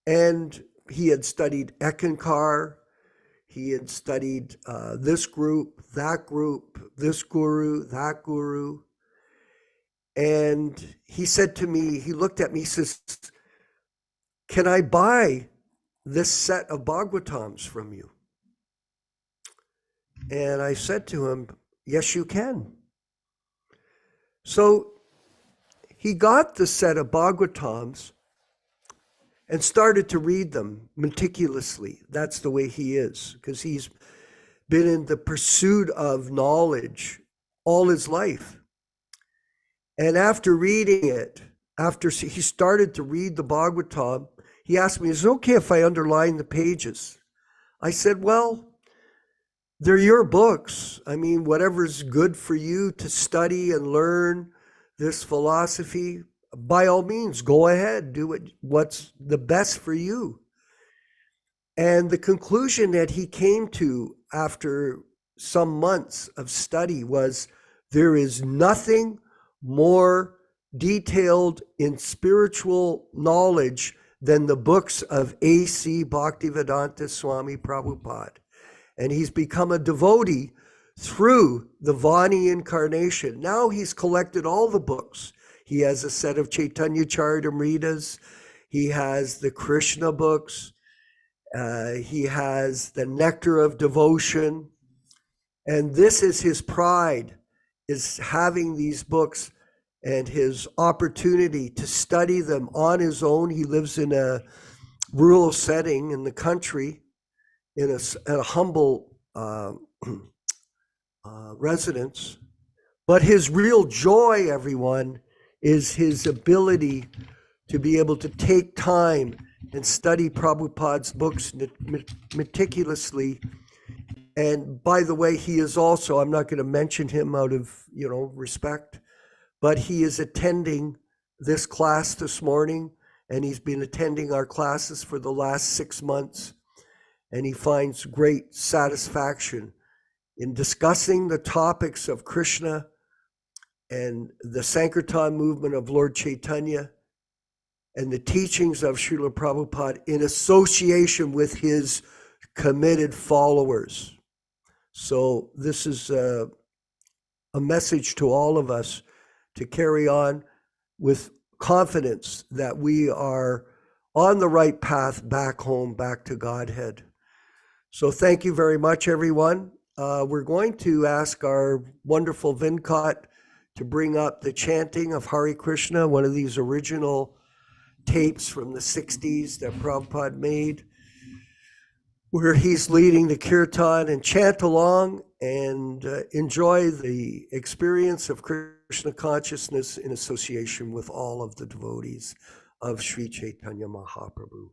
And he had studied Ekankar, he had studied this group, this guru, that guru. And he said to me, he looked at me, he says, can I buy this set of Bhagavatams from you? And I said to him, yes, you can. So he got the set of Bhagavatams and started to read them meticulously. That's the way he is, because he's been in the pursuit of knowledge all his life. And after reading it, after he started to read the Bhagavatam, he asked me, is it okay if I underline the pages? I said, well, they're your books. I mean, whatever's good for you to study and learn this philosophy, by all means, go ahead, do what's the best for you. And the conclusion that he came to after some months of study was there is nothing more detailed in spiritual knowledge than the books of A.C. Bhaktivedanta Swami Prabhupāda. And he's become a devotee through the Vani incarnation. Now he's collected all the books. He has a set of Chaitanya Charitamritas. He has the Krishna books. He has the Nectar of Devotion. And this is his pride, is having these books and his opportunity to study them on his own. He lives in a rural setting in the country, in a humble residence. But his real joy, everyone, is his ability to be able to take time and study Prabhupada's books meticulously. And by the way, he is also, I'm not going to mention him out of, respect, but he is attending this class this morning, and he's been attending our classes for the last 6 months. And he finds great satisfaction in discussing the topics of Krishna and the Sankirtan movement of Lord Chaitanya and the teachings of Srila Prabhupada in association with his committed followers. So this is a message to all of us to carry on with confidence that we are on the right path back home, back to Godhead. So thank you very much, everyone. We're going to ask our wonderful Vinkat to bring up the chanting of Hare Krishna, one of these original tapes from the 60s that Prabhupada made, where he's leading the kirtan, and chant along and enjoy the experience of Krishna consciousness in association with all of the devotees of Sri Chaitanya Mahaprabhu.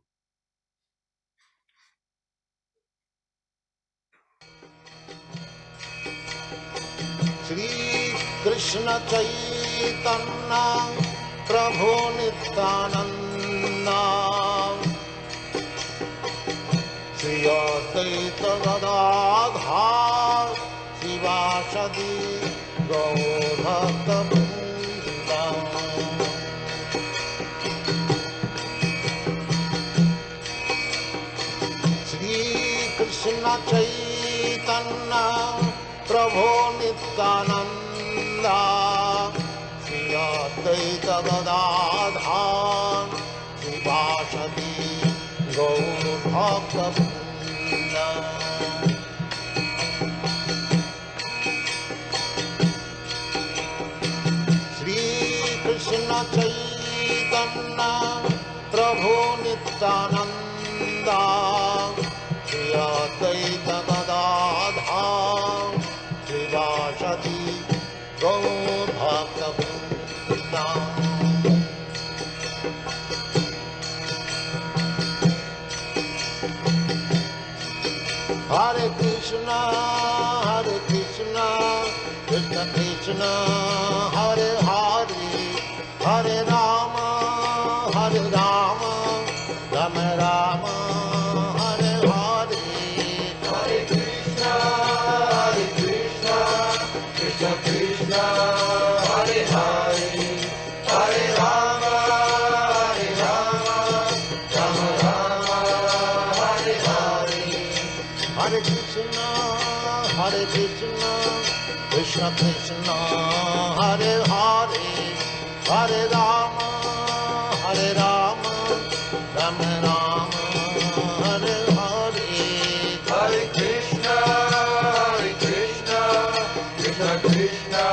Shri Krishna Chaitanya Prabhu Nityananda Shri Advaita Gadadhar Sivasadi Gaur Bhakta Vrinda Shri Krishna Chaitanya Prabhu Nityananda Shri Advaita Gadadhar Sivasadi Gaur Bhakta Vrinda Shri Krishna Chaitanya Prabhu Nityananda Shri Advaita Gadadhar Sivasadi Gaur Bhakta Vrinda Hare Krishna, Krishna Krishna, Hare Hare, Hare Rama, Rama Rama, Hare Hare. Hare Krishna, Krishna Krishna, Hare Hare, Hare Rama, Rama Rama, Hare Hare. Hare Krishna, Krishna Krishna, Hare Hare, Hare Rama, Rama Rama, Hare Hare. Hare Krishna, Krishna Krishna,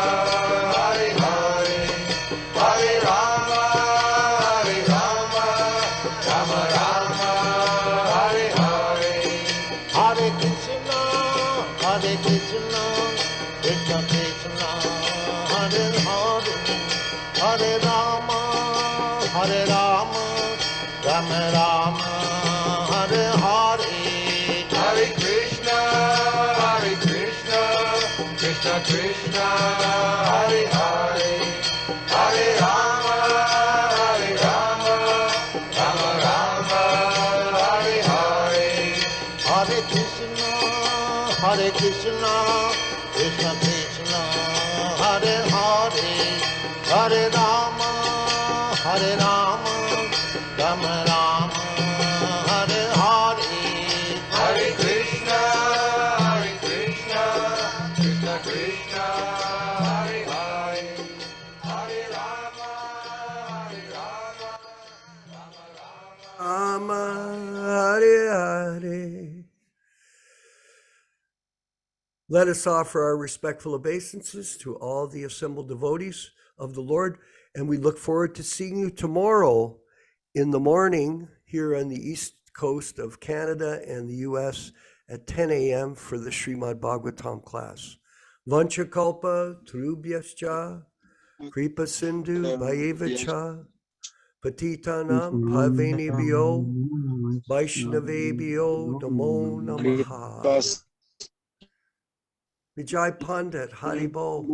Hare Hare, Hare Rama, Rama Rama, Hare Hare. Hare Krishna, Krishna Krishna, Hare Hare, Hare Rama, Rama Rama, Hare Hare. Hare Krishna, Krishna Krishna, Hare Hare, Hare Rama, Rama Rama, Hare Hare. Hare Krishna, Hare Krishna, Krishna Krishna, Hare Hare, Hare Rama, Hare Rama, Rama Rama, Hare Hare. Hare Krishna, Krishna Krishna, Hare Hare, Hare Rama, Rama, Hare Hare. Let us offer our respectful obeisances to all the assembled devotees of the Lord, and we look forward to seeing you tomorrow in the morning here on the East Coast of Canada and the US at 10 a.m. for the Srimad Bhagavatam class. Vanchakalpa Tarubhyascha Kripa Sindhu Bhayevacha Patitanam Pavenebhyo Vaishnavebhyo Namo Namaha. Vijay Pandit, Haribol.